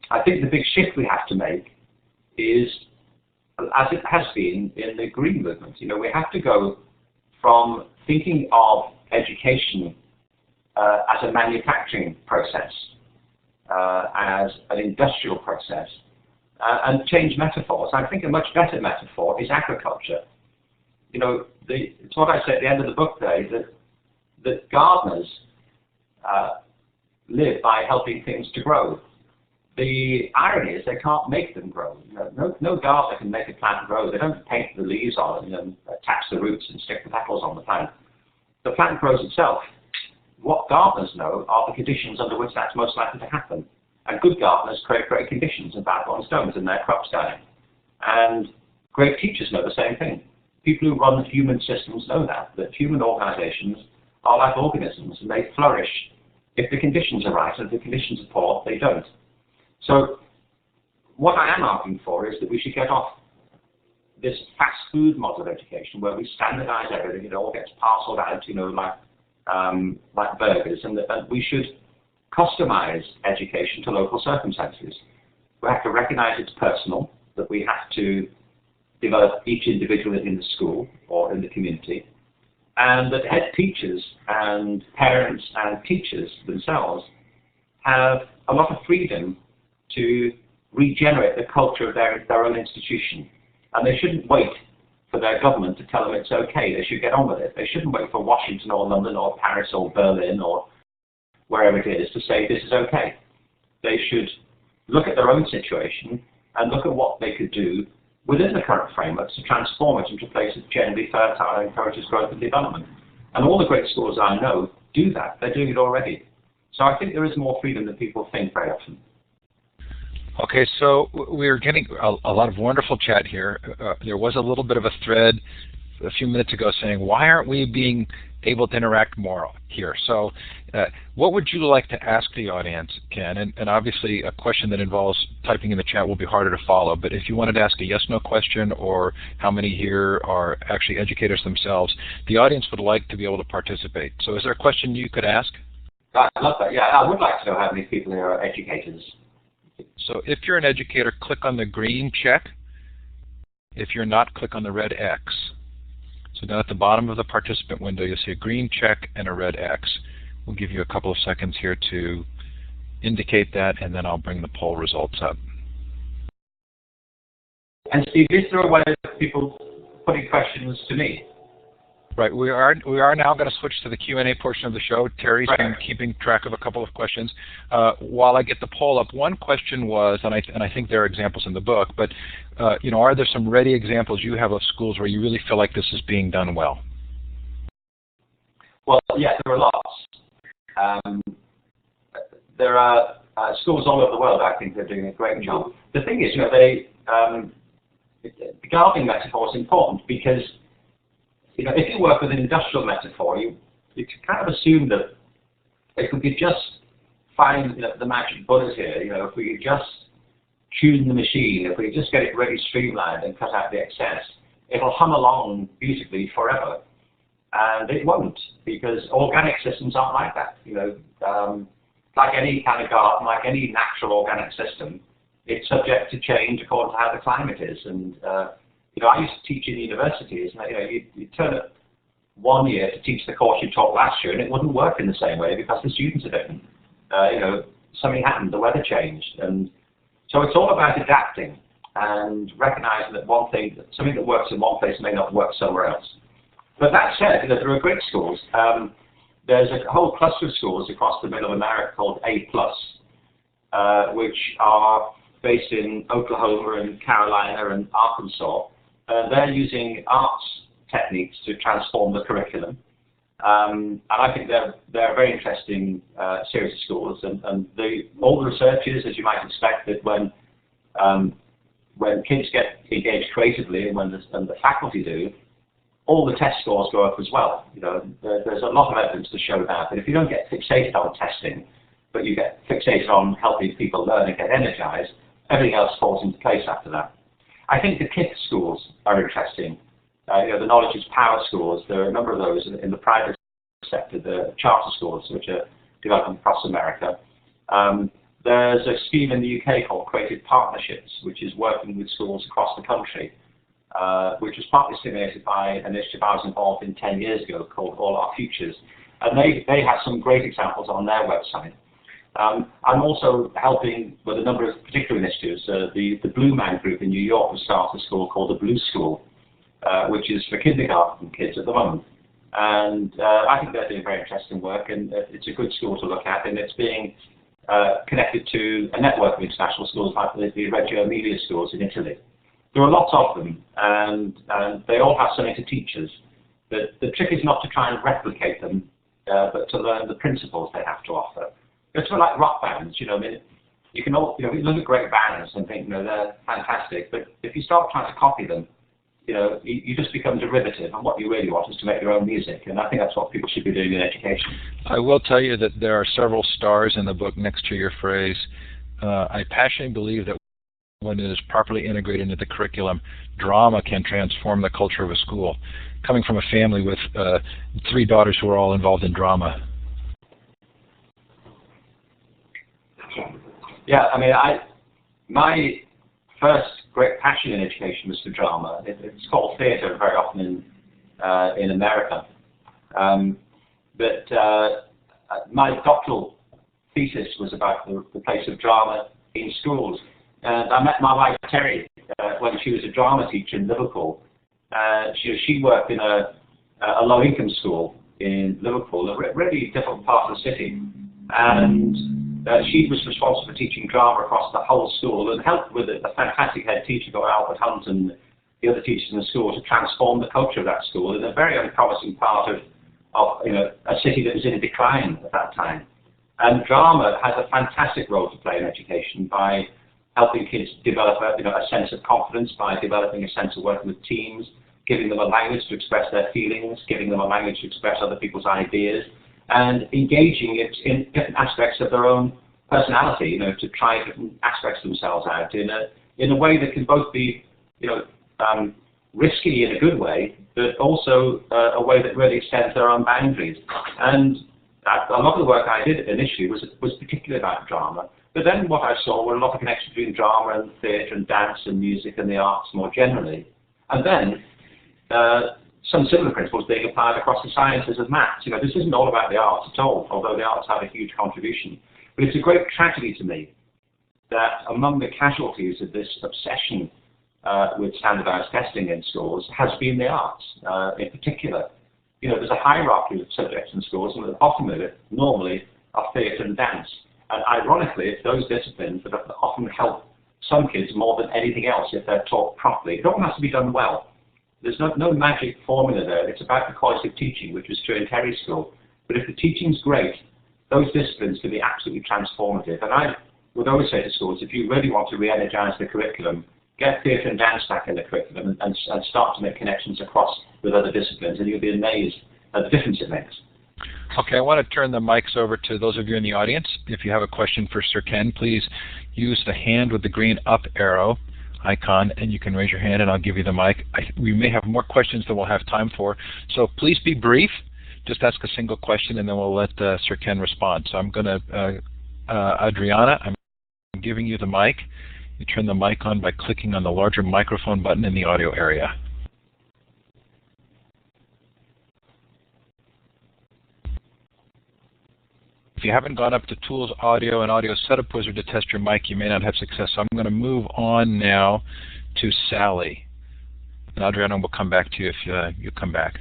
I think the big shift we have to make is, as it has been in the Green Movement, you know, we have to go from thinking of education as a manufacturing process, as an industrial process, and change metaphors. I think a much better metaphor is agriculture. You know, it's what I say at the end of the book there, that gardeners live by helping things to grow. The irony is they can't make them grow. You know, no gardener can make a plant grow. They don't paint the leaves on it and attach the roots and stick the petals on the plant. The plant grows itself. What gardeners know are the conditions under which that's most likely to happen. And good gardeners create great conditions, and bad ones don't, and their crops die. And great teachers know the same thing. People who run human systems know that human organizations are like organisms, and they flourish if the conditions are right, and if the conditions are poor, they don't. So what I am arguing for is that we should get off this fast food model of education where we standardize everything, it all gets parceled out, like burgers, and we should customize education to local circumstances. We have to recognize it's personal, that we have to develop each individual in the school or in the community, and that head teachers and parents and teachers themselves have a lot of freedom to regenerate the culture of their own institution. And they shouldn't wait for their government to tell them it's okay. They should get on with it. They shouldn't wait for Washington or London or Paris or Berlin or wherever it is to say this is okay. They should look at their own situation and look at what they could do within the current frameworks to transform it into a place that's generally fertile and encourages growth and development. And all the great schools I know do that. They're doing it already. So I think there is more freedom than people think very often. Okay, so we're getting a lot of wonderful chat here. There was a little bit of a thread a few minutes ago saying, why aren't we being able to interact more here? So what would you like to ask the audience, Ken? And obviously a question that involves typing in the chat will be harder to follow, but if you wanted to ask a yes-no question, or how many here are actually educators themselves, the audience would like to be able to participate. So is there a question you could ask? I love that. Yeah, I would like to know how many people here are educators. So if you're an educator, click on the green check. If you're not, click on the red X. So down at the bottom of the participant window, you'll see a green check and a red X. We'll give you a couple of seconds here to indicate that, and then I'll bring the poll results up. And Steve, is there a way of people putting questions to me? Right, we are now going to switch to the Q&A portion of the show. Terry's been keeping track of a couple of questions. While I get the poll up, one question was, and I think there are examples in the book, but are there some ready examples you have of schools where you really feel like this is being done well? Well, yes, there are lots. There are schools all over the world, I think, they're doing a great job. The thing is, the gardening metaphor is important because if you work with an industrial metaphor, you can kind of assume that if we could just find the magic bullet here, if we could just tune the machine, if we could just get it really streamlined and cut out the excess, it'll hum along beautifully forever. And it won't, because organic systems aren't like that. Like any kind of garden, like any natural organic system, it's subject to change according to how the climate is. And I used to teach in universities, and you'd turn up one year to teach the course you taught last year, and it wouldn't work in the same way because the students are different. Something happened, the weather changed, and so it's all about adapting and recognizing that something that works in one place may not work somewhere else. But that said, there are great schools. There's a whole cluster of schools across the middle of America called A+, which are based in Oklahoma and Carolina and Arkansas. They're using arts techniques to transform the curriculum. And I think they're a very interesting series of schools. And all the research is, as you might expect, that when kids get engaged creatively and when the faculty do, all the test scores go up as well. There's a lot of evidence to show that. But if you don't get fixated on testing, but you get fixated on helping people learn and get energized, everything else falls into place after that. I think the KIPP schools are interesting. The Knowledge is Power schools, there are a number of those in the private sector, the charter schools, which are developing across America. There's a scheme in the UK called Creative Partnerships, which is working with schools across the country, which was partly stimulated by an initiative I was involved in 10 years ago called All Our Futures. And they have some great examples on their website. I'm also helping with a number of particular initiatives. The Blue Man Group in New York has started a school called the Blue School, which is for kindergarten kids at the moment. And I think they're doing very interesting work, and it's a good school to look at, and it's being connected to a network of international schools like the Reggio Emilia schools in Italy. There are lots of them, and they all have something to teach us. The trick is not to try and replicate them, but to learn the principles they have to offer. It's sort of like rock bands, you can all, we look at great bands and think, they're fantastic, but if you start trying to copy them, you just become derivative, and what you really want is to make your own music, and I think that's what people should be doing in education. I will tell you that there are several stars in the book next to your phrase. I passionately believe that when it is properly integrated into the curriculum, drama can transform the culture of a school. Coming from a family with 3 daughters who are all involved in drama. Yeah, I mean, my first great passion in education was for drama. It's called theatre very often in America. But my doctoral thesis was about the place of drama in schools. And I met my wife Terry when she was a drama teacher in Liverpool. She worked in a low-income school in Liverpool, a really difficult part of the city. And she was responsible for teaching drama across the whole school and helped with a fantastic head teacher called Albert Hunt and the other teachers in the school to transform the culture of that school in a very unpromising part of a city that was in a decline at that time. And drama has a fantastic role to play in education by helping kids develop a sense of confidence, by developing a sense of working with teams, giving them a language to express their feelings, giving them a language to express other people's ideas, and engaging it in different aspects of their own personality, to try different aspects of themselves out in a way that can both be, risky in a good way, but also a way that really extends their own boundaries. And a lot of the work I did initially was particularly about drama. But then what I saw were a lot of connections between drama and theatre and dance and music and the arts more generally. And then some similar principles being applied across the sciences of maths. This isn't all about the arts at all, although the arts have a huge contribution. But it's a great tragedy to me that among the casualties of this obsession with standardized testing in schools has been the arts in particular. There's a hierarchy of subjects in schools, and at the bottom of it, normally, are theatre and dance. And ironically, it's those disciplines that often help some kids more than anything else if they're taught properly. It all has to be done well. There's no magic formula there. It's about the quality of teaching, which was true in Terry's school. But if the teaching's great, those disciplines can be absolutely transformative. And I would always say to schools, if you really want to re-energize the curriculum, get theatre and dance back in the curriculum and start to make connections across with other disciplines, and you'll be amazed at the difference it makes. Okay, I want to turn the mics over to those of you in the audience. If you have a question for Sir Ken, please use the hand with the green up arrow icon, and you can raise your hand and I'll give you the mic. We may have more questions than we'll have time for, so please be brief. Just ask a single question and then we'll let Sir Ken respond. So I'm going to, Adriana, I'm giving you the mic. You turn the mic on by clicking on the larger microphone button in the audio area. If you haven't gone up to Tools, Audio, and Audio Setup Wizard to test your mic, you may not have success. So I'm going to move on now to Sally. And Adriana will come back to you if you come back.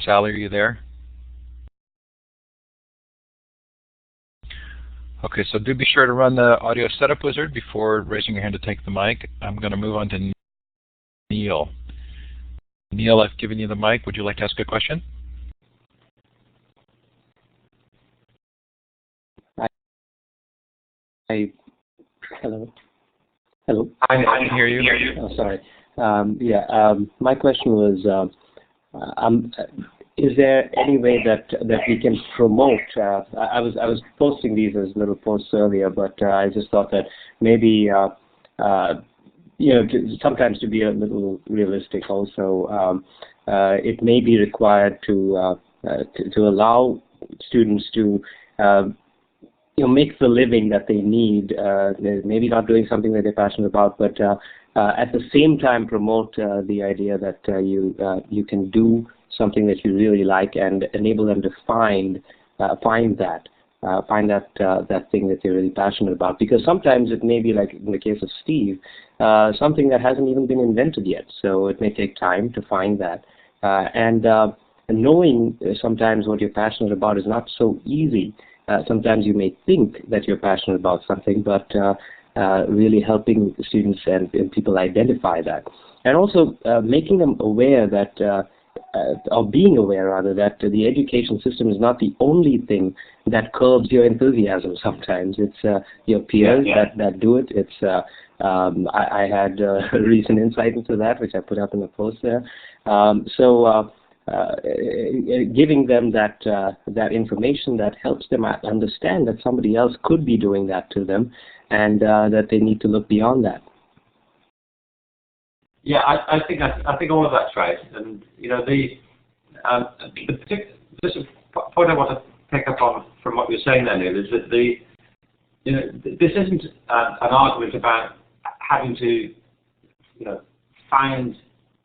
Sally, are you there? Okay, so do be sure to run the Audio Setup Wizard before raising your hand to take the mic. I'm going to move on to Neil. Neil, I've given you the mic. Would you like to ask a question? Hello. I can hear you. Oh, sorry. My question was, is there any way that we can promote? I was posting these as little posts earlier, but I just thought that maybe sometimes to be a little realistic also, it may be required to allow students to make the living that they need, maybe not doing something that they're passionate about, but at the same time promote the idea that you can do something that you really like and enable them to find that thing that they're really passionate about. Because sometimes it may be, like in the case of Steve, something that hasn't even been invented yet, so it may take time to find that. And knowing sometimes what you're passionate about is not so easy. Sometimes you may think that you're passionate about something, but really helping students and people identify that. And also making them aware that, or being aware rather, that the education system is not the only thing that curbs your enthusiasm sometimes. It's your peers that do it. It's I had a recent insight into that, which I put up in the post there. giving them that information that helps them understand that somebody else could be doing that to them, and that they need to look beyond that. Yeah, I think all of that's right, and the point I want to pick up on from what you're saying there, Neil, is that this isn't an argument about having to find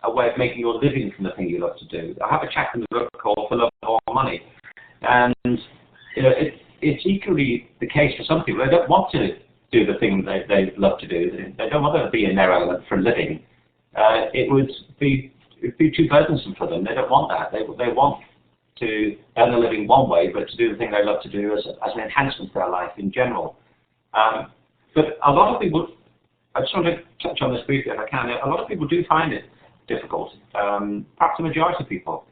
a way of making your living from the thing you love to do. I have a chapter in the book called For Love or Money, and it's equally the case for some people. They don't want to do the thing they love to do. They don't want to be in their element for a living. It would be too burdensome for them. They don't want that. They want to earn a living one way, but to do the thing they love to do as an enhancement to their life in general. But a lot of people, I just want to touch on this briefly if I can. A lot of people do find it difficult, perhaps the majority of people.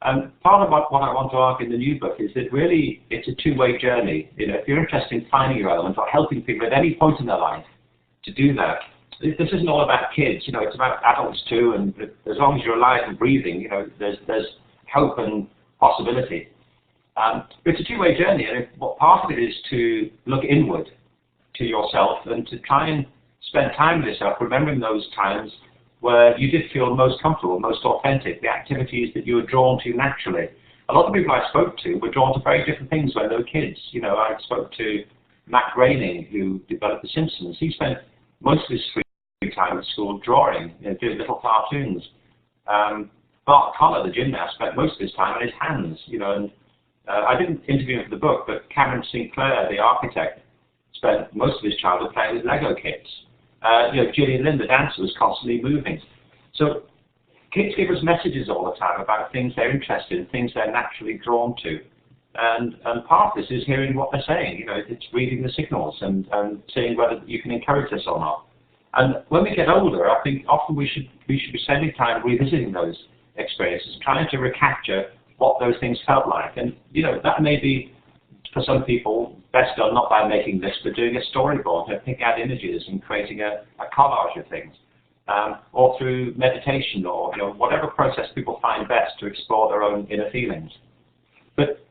And part of what I want to argue in the new book is that really it's a two-way journey. If you're interested in finding your element or helping people at any point in their life to do that, this isn't all about kids. It's about adults too. And as long as you're alive and breathing, there's hope and possibility. It's a two-way journey, and part of it is to look inward to yourself and to try and spend time with yourself, remembering those times where you did feel most comfortable, most authentic, the activities that you were drawn to naturally. A lot of people I spoke to were drawn to very different things when they were kids. I spoke to Matt Groening, who developed The Simpsons. He spent most of his free time at school drawing, doing little cartoons. Bart Conner, the gymnast, spent most of his time on his hands, and I didn't interview him for the book, but Cameron Sinclair, the architect, spent most of his childhood playing with Lego kits. Gillian Lynn, the dancer, was constantly moving. So kids give us messages all the time about things they're interested in, things they're naturally drawn to. And part of this is hearing what they're saying. It's reading the signals and seeing whether you can encourage this or not. And when we get older, I think often we should be spending time revisiting those experiences, trying to recapture what those things felt like. And, that may be, for some people, best done not by making this, but doing a storyboard, picking out images and creating a collage of things, or through meditation or whatever process people find best to explore their own inner feelings. But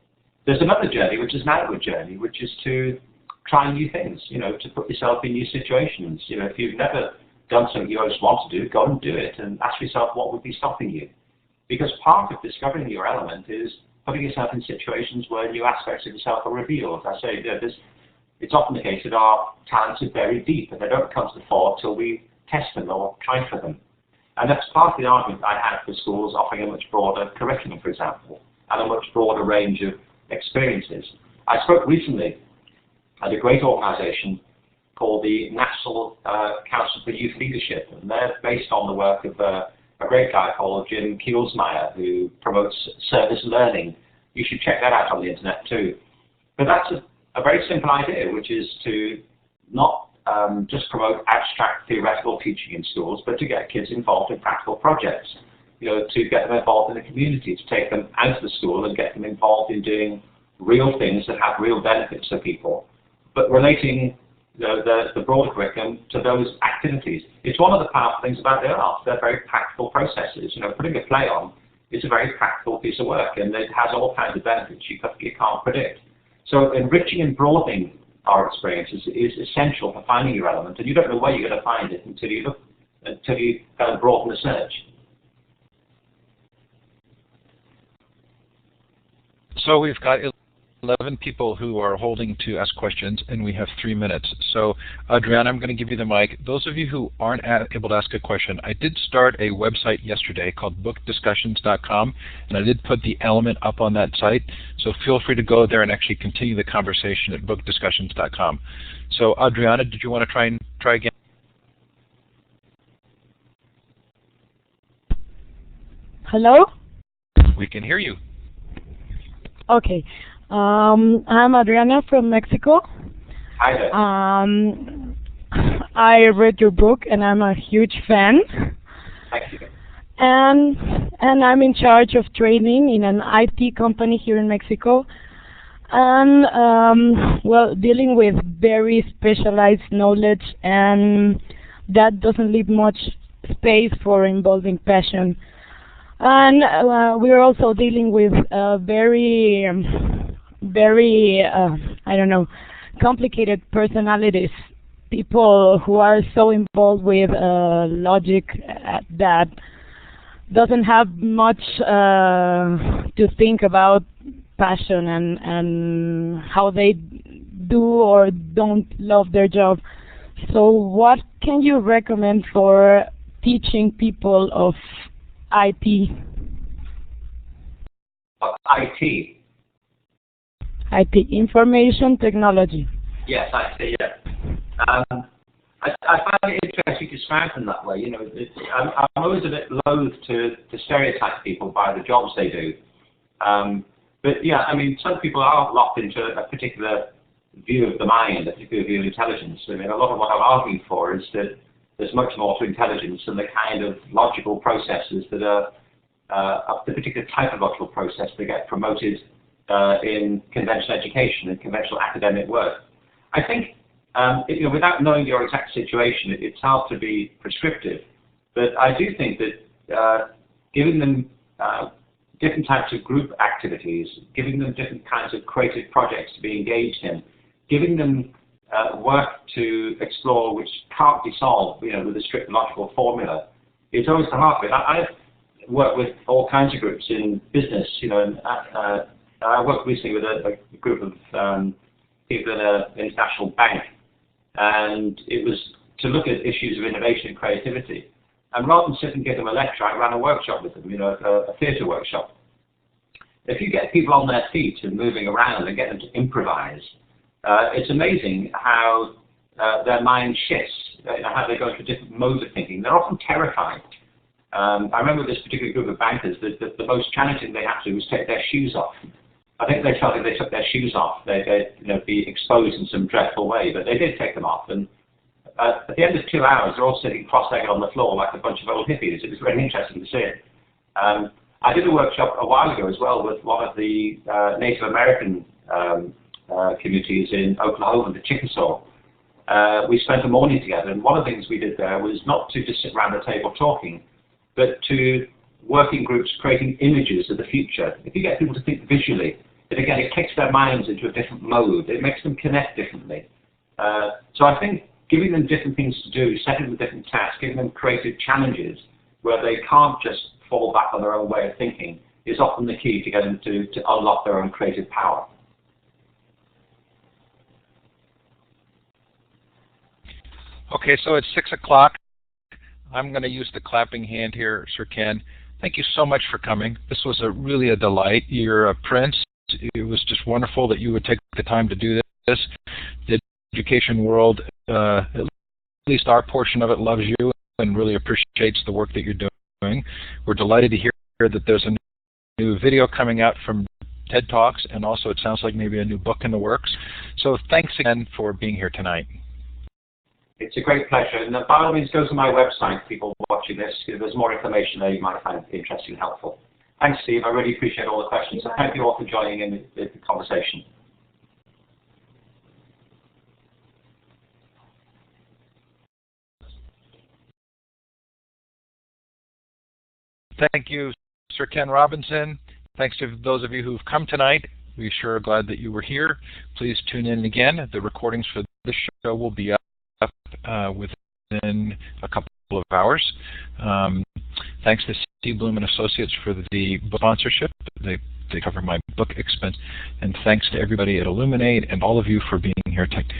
there's another journey, which is an outward journey, which is to try new things, to put yourself in new situations. If you've never done something you always want to do, go and do it and ask yourself what would be stopping you. Because part of discovering your element is putting yourself in situations where new aspects of yourself are revealed. I say it's often the case that our talents are buried deep and they don't come to the fore till we test them or try for them. And that's part of the argument I had for schools offering a much broader curriculum, for example, and a much broader range of experiences. I spoke recently at a great organisation called the National Council for Youth Leadership, and they're based on the work of a great guy called Jim Kielsmeyer, who promotes service learning. You should check that out on the internet too. But that's a very simple idea, which is to not just promote abstract theoretical teaching in schools, but to get kids involved in practical projects. To get them involved in the community, to take them out of the school and get them involved in doing real things that have real benefits for people, but relating the broader curriculum to those activities. It's one of the powerful things about the arts. They're very practical processes. Putting a play on is a very practical piece of work, and it has all kinds of benefits you can't predict. So enriching and broadening our experiences is essential for finding your element, and you don't know where you're going to find it until you kind of broaden the search. So we've got 11 people who are holding to ask questions, and we have 3 minutes. So, Adriana, I'm going to give you the mic. Those of you who aren't able to ask a question, I did start a website yesterday called bookdiscussions.com, and I did put the element up on that site. So feel free to go there and actually continue the conversation at bookdiscussions.com. So, Adriana, did you want to try again? Hello? We can hear you. Okay. I'm Adriana from Mexico. Hi there. I read your book and I'm a huge fan. Thank you. And I'm in charge of training in an IT company here in Mexico. And dealing with very specialized knowledge, and that doesn't leave much space for involving passion. And we're also dealing with very, I don't know, complicated personalities. People who are so involved with logic that doesn't have much to think about passion and how they do or don't love their job. So what can you recommend for teaching people of IT? IT? IT, information technology. Yes, IT, yeah. I find it interesting to describe them that way. You know, I'm always a bit loath to stereotype people by the jobs they do. But yeah, I mean, some people are locked into a particular view of the mind, a particular view of intelligence. I mean, a lot of what I'm arguing for is that there's much more to intelligence than the kind of logical processes that are the particular type of logical process that get promoted in conventional education and conventional academic work. I think, you know, without knowing your exact situation, it's hard to be prescriptive. But I do think that giving them different types of group activities, giving them different kinds of creative projects to be engaged in, giving them work to explore which can't be solved, you know, with a strict logical formula, is always the hard bit. I've worked with all kinds of groups in business, you know, and I worked recently with a group of people in an international bank, and it was to look at issues of innovation and creativity. And rather than sit and give them a lecture, I ran a workshop with them, you know, a theatre workshop. If you get people on their feet and moving around and get them to improvise, it's amazing how their mind shifts, how they go into a different mode of thinking. They're often terrified. I remember this particular group of bankers, that the most challenging they had to do was take their shoes off. I think they felt if they took their shoes off, they'd you know, be exposed in some dreadful way, but they did take them off. And at the end of 2 hours, they're all sitting cross-legged on the floor like a bunch of old hippies. It was very interesting to see it. I did a workshop a while ago as well with one of the Native American communities in Oklahoma, the Chickasaw. We spent a morning together, and one of the things we did there was not to just sit around the table talking, but to work in groups creating images of the future. If you get people to think visually, then again, it kicks their minds into a different mode. It makes them connect differently. So I think giving them different things to do, setting them different tasks, giving them creative challenges where they can't just fall back on their own way of thinking is often the key to get them to unlock their own creative power. Okay, so it's 6 o'clock. I'm going to use the clapping hand here, Sir Ken. Thank you so much for coming. This was really a delight. You're a prince. It was just wonderful that you would take the time to do this. The education world, at least our portion of it, loves you and really appreciates the work that you're doing. We're delighted to hear that there's a new video coming out from TED Talks, and also it sounds like maybe a new book in the works. So thanks again for being here tonight. It's a great pleasure. And by all means, go to my website, people watching this. There's more information there you might find interesting and helpful. Thanks, Steve. I really appreciate all the questions. So thank you all for joining in the conversation. Thank you, Sir Ken Robinson. Thanks to those of you who've come tonight. We're sure glad that you were here. Please tune in again. The recordings for this show will be up within a couple of hours. Thanks to C. Bloom and Associates for the book sponsorship. They cover my book expense. And thanks to everybody at Illuminate and all of you for being here tonight.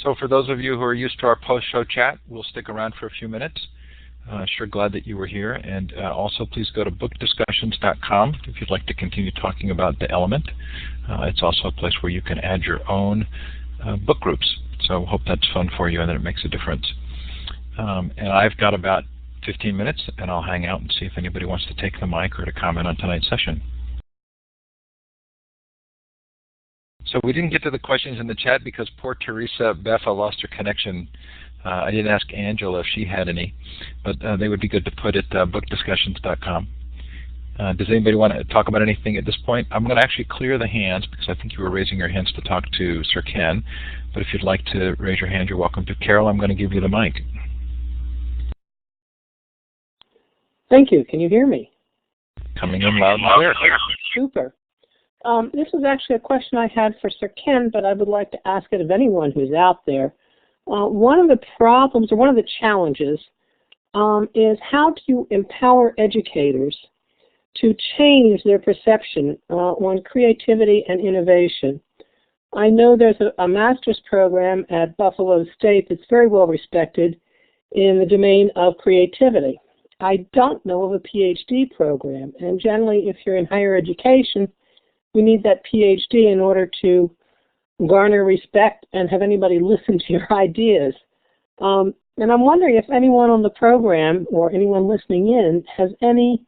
So for those of you who are used to our post-show chat, we'll stick around for a few minutes. Sure glad that you were here. And also please go to bookdiscussions.com if you'd like to continue talking about The Element. It's also a place where you can add your own book groups. So hope that's fun for you and that it makes a difference. And I've got about 15 minutes, and I'll hang out and see if anybody wants to take the mic or to comment on tonight's session. So we didn't get to the questions in the chat because poor Teresa Beffa lost her connection. I didn't ask Angela if she had any, but they would be good to put at bookdiscussions.com. Does anybody want to talk about anything at this point? I'm going to actually clear the hands because I think you were raising your hands to talk to Sir Ken. But if you'd like to raise your hand, you're welcome to. Carol, I'm going to give you the mic. Thank you. Can you hear me? Coming in loud and clear. Super. This is actually a question I had for Sir Ken, but I would like to ask it of anyone who's out there. One of the problems, or one of the challenges, is how do you empower educators to change their perception on creativity and innovation? I know there's a master's program at Buffalo State that's very well respected in the domain of creativity. I don't know of a PhD program, and generally if you're in higher education, we need that PhD in order to garner respect and have anybody listen to your ideas. And I'm wondering if anyone on the program or anyone listening in has any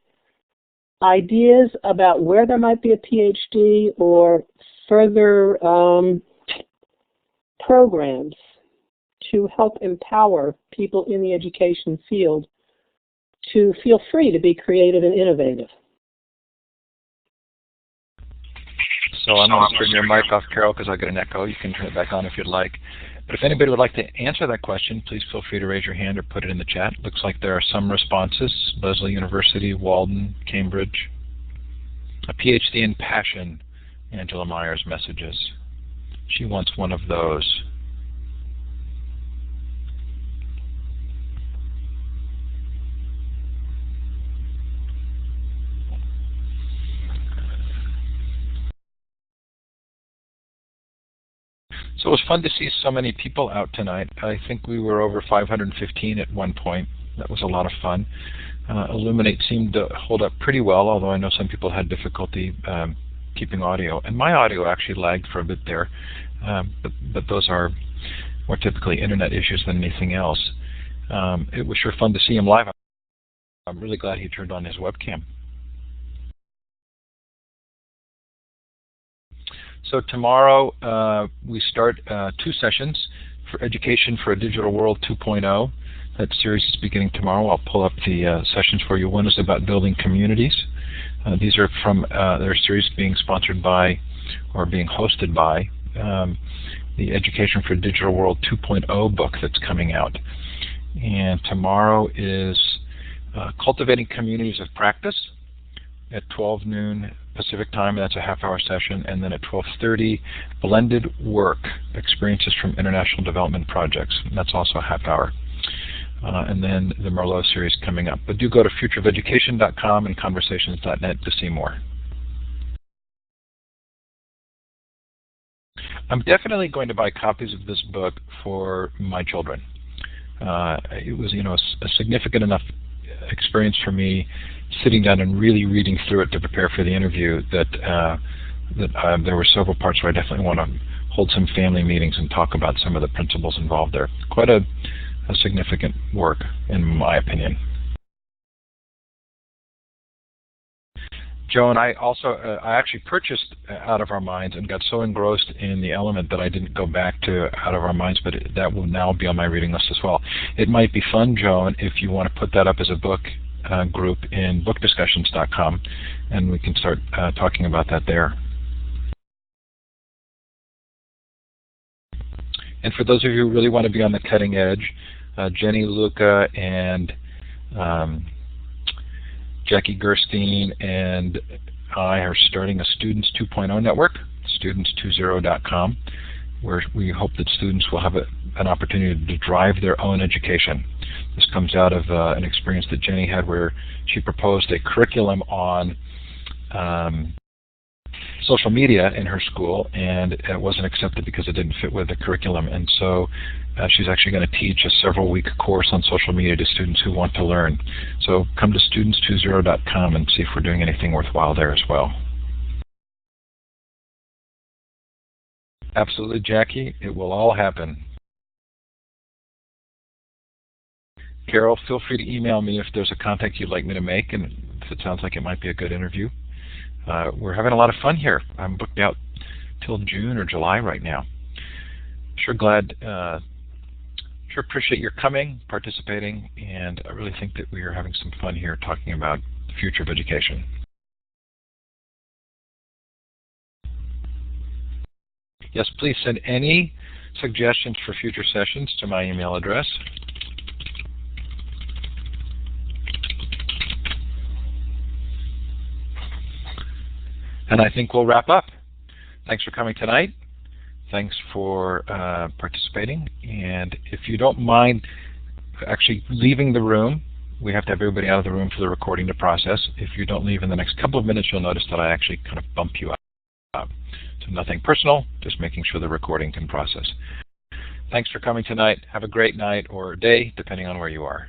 ideas about where there might be a PhD or further programs to help empower people in the education field to feel free to be creative and innovative. So I'm going to turn your mic off, Carol, because I get an echo. You can turn it back on if you'd like. But if anybody would like to answer that question, please feel free to raise your hand or put it in the chat. Looks like there are some responses. Lesley University, Walden, Cambridge. A PhD in passion, Angela Myers messages. She wants one of those. So it was fun to see so many people out tonight. I think we were over 515 at one point. That was a lot of fun. Illuminate seemed to hold up pretty well, although I know some people had difficulty keeping audio. And my audio actually lagged for a bit there, but those are more typically internet issues than anything else. It was sure fun to see him live. I'm really glad he turned on his webcam. So tomorrow we start 2 sessions for Education for a Digital World 2.0. That series is beginning tomorrow. I'll pull up the sessions for you. One is about building communities. These are from their series being sponsored by or being hosted by the Education for a Digital World 2.0 book that's coming out. And tomorrow is Cultivating Communities of Practice at 12 noon Pacific time. That's a half-hour session. And then at 12:30, Blended Work, Experiences from International Development Projects. And that's also a half-hour. And then the Merlot series coming up. But do go to futureofeducation.com and conversations.net to see more. I'm definitely going to buy copies of this book for my children. It was, a significant enough experience for me sitting down and really reading through it to prepare for the interview that there were several parts where I definitely want to hold some family meetings and talk about some of the principles involved there. Quite a significant work, in my opinion. Joe and I also, I actually purchased Out of Our Minds and got so engrossed in the element that I didn't go back to Out of Our Minds, but that will now be on my reading list as well. It might be fun, Joan, if you want to put that up as a book group in bookdiscussions.com, and we can start talking about that there. And for those of you who really want to be on the cutting edge, Jenny Luca and Jackie Gerstein and I are starting a Students 2.0 network, students20.com, where we hope that students will have an opportunity to drive their own education. This comes out of an experience that Jenny had where she proposed a curriculum on social media in her school, and it wasn't accepted because it didn't fit with the curriculum. And so she's actually going to teach a several-week course on social media to students who want to learn. So come to students20.com and see if we're doing anything worthwhile there as well. Absolutely, Jackie. It will all happen. Carol, feel free to email me if there's a contact you'd like me to make, and if it sounds like it might be a good interview. We're having a lot of fun here. I'm booked out till June or July right now. Sure appreciate your coming, participating, and I really think that we are having some fun here talking about the future of education. Yes, please send any suggestions for future sessions to my email address. And I think we'll wrap up. Thanks for coming tonight. Thanks for participating. And if you don't mind actually leaving the room, we have to have everybody out of the room for the recording to process. If you don't leave in the next couple of minutes, you'll notice that I actually kind of bump you up. So nothing personal, just making sure the recording can process. Thanks for coming tonight. Have a great night or day, depending on where you are.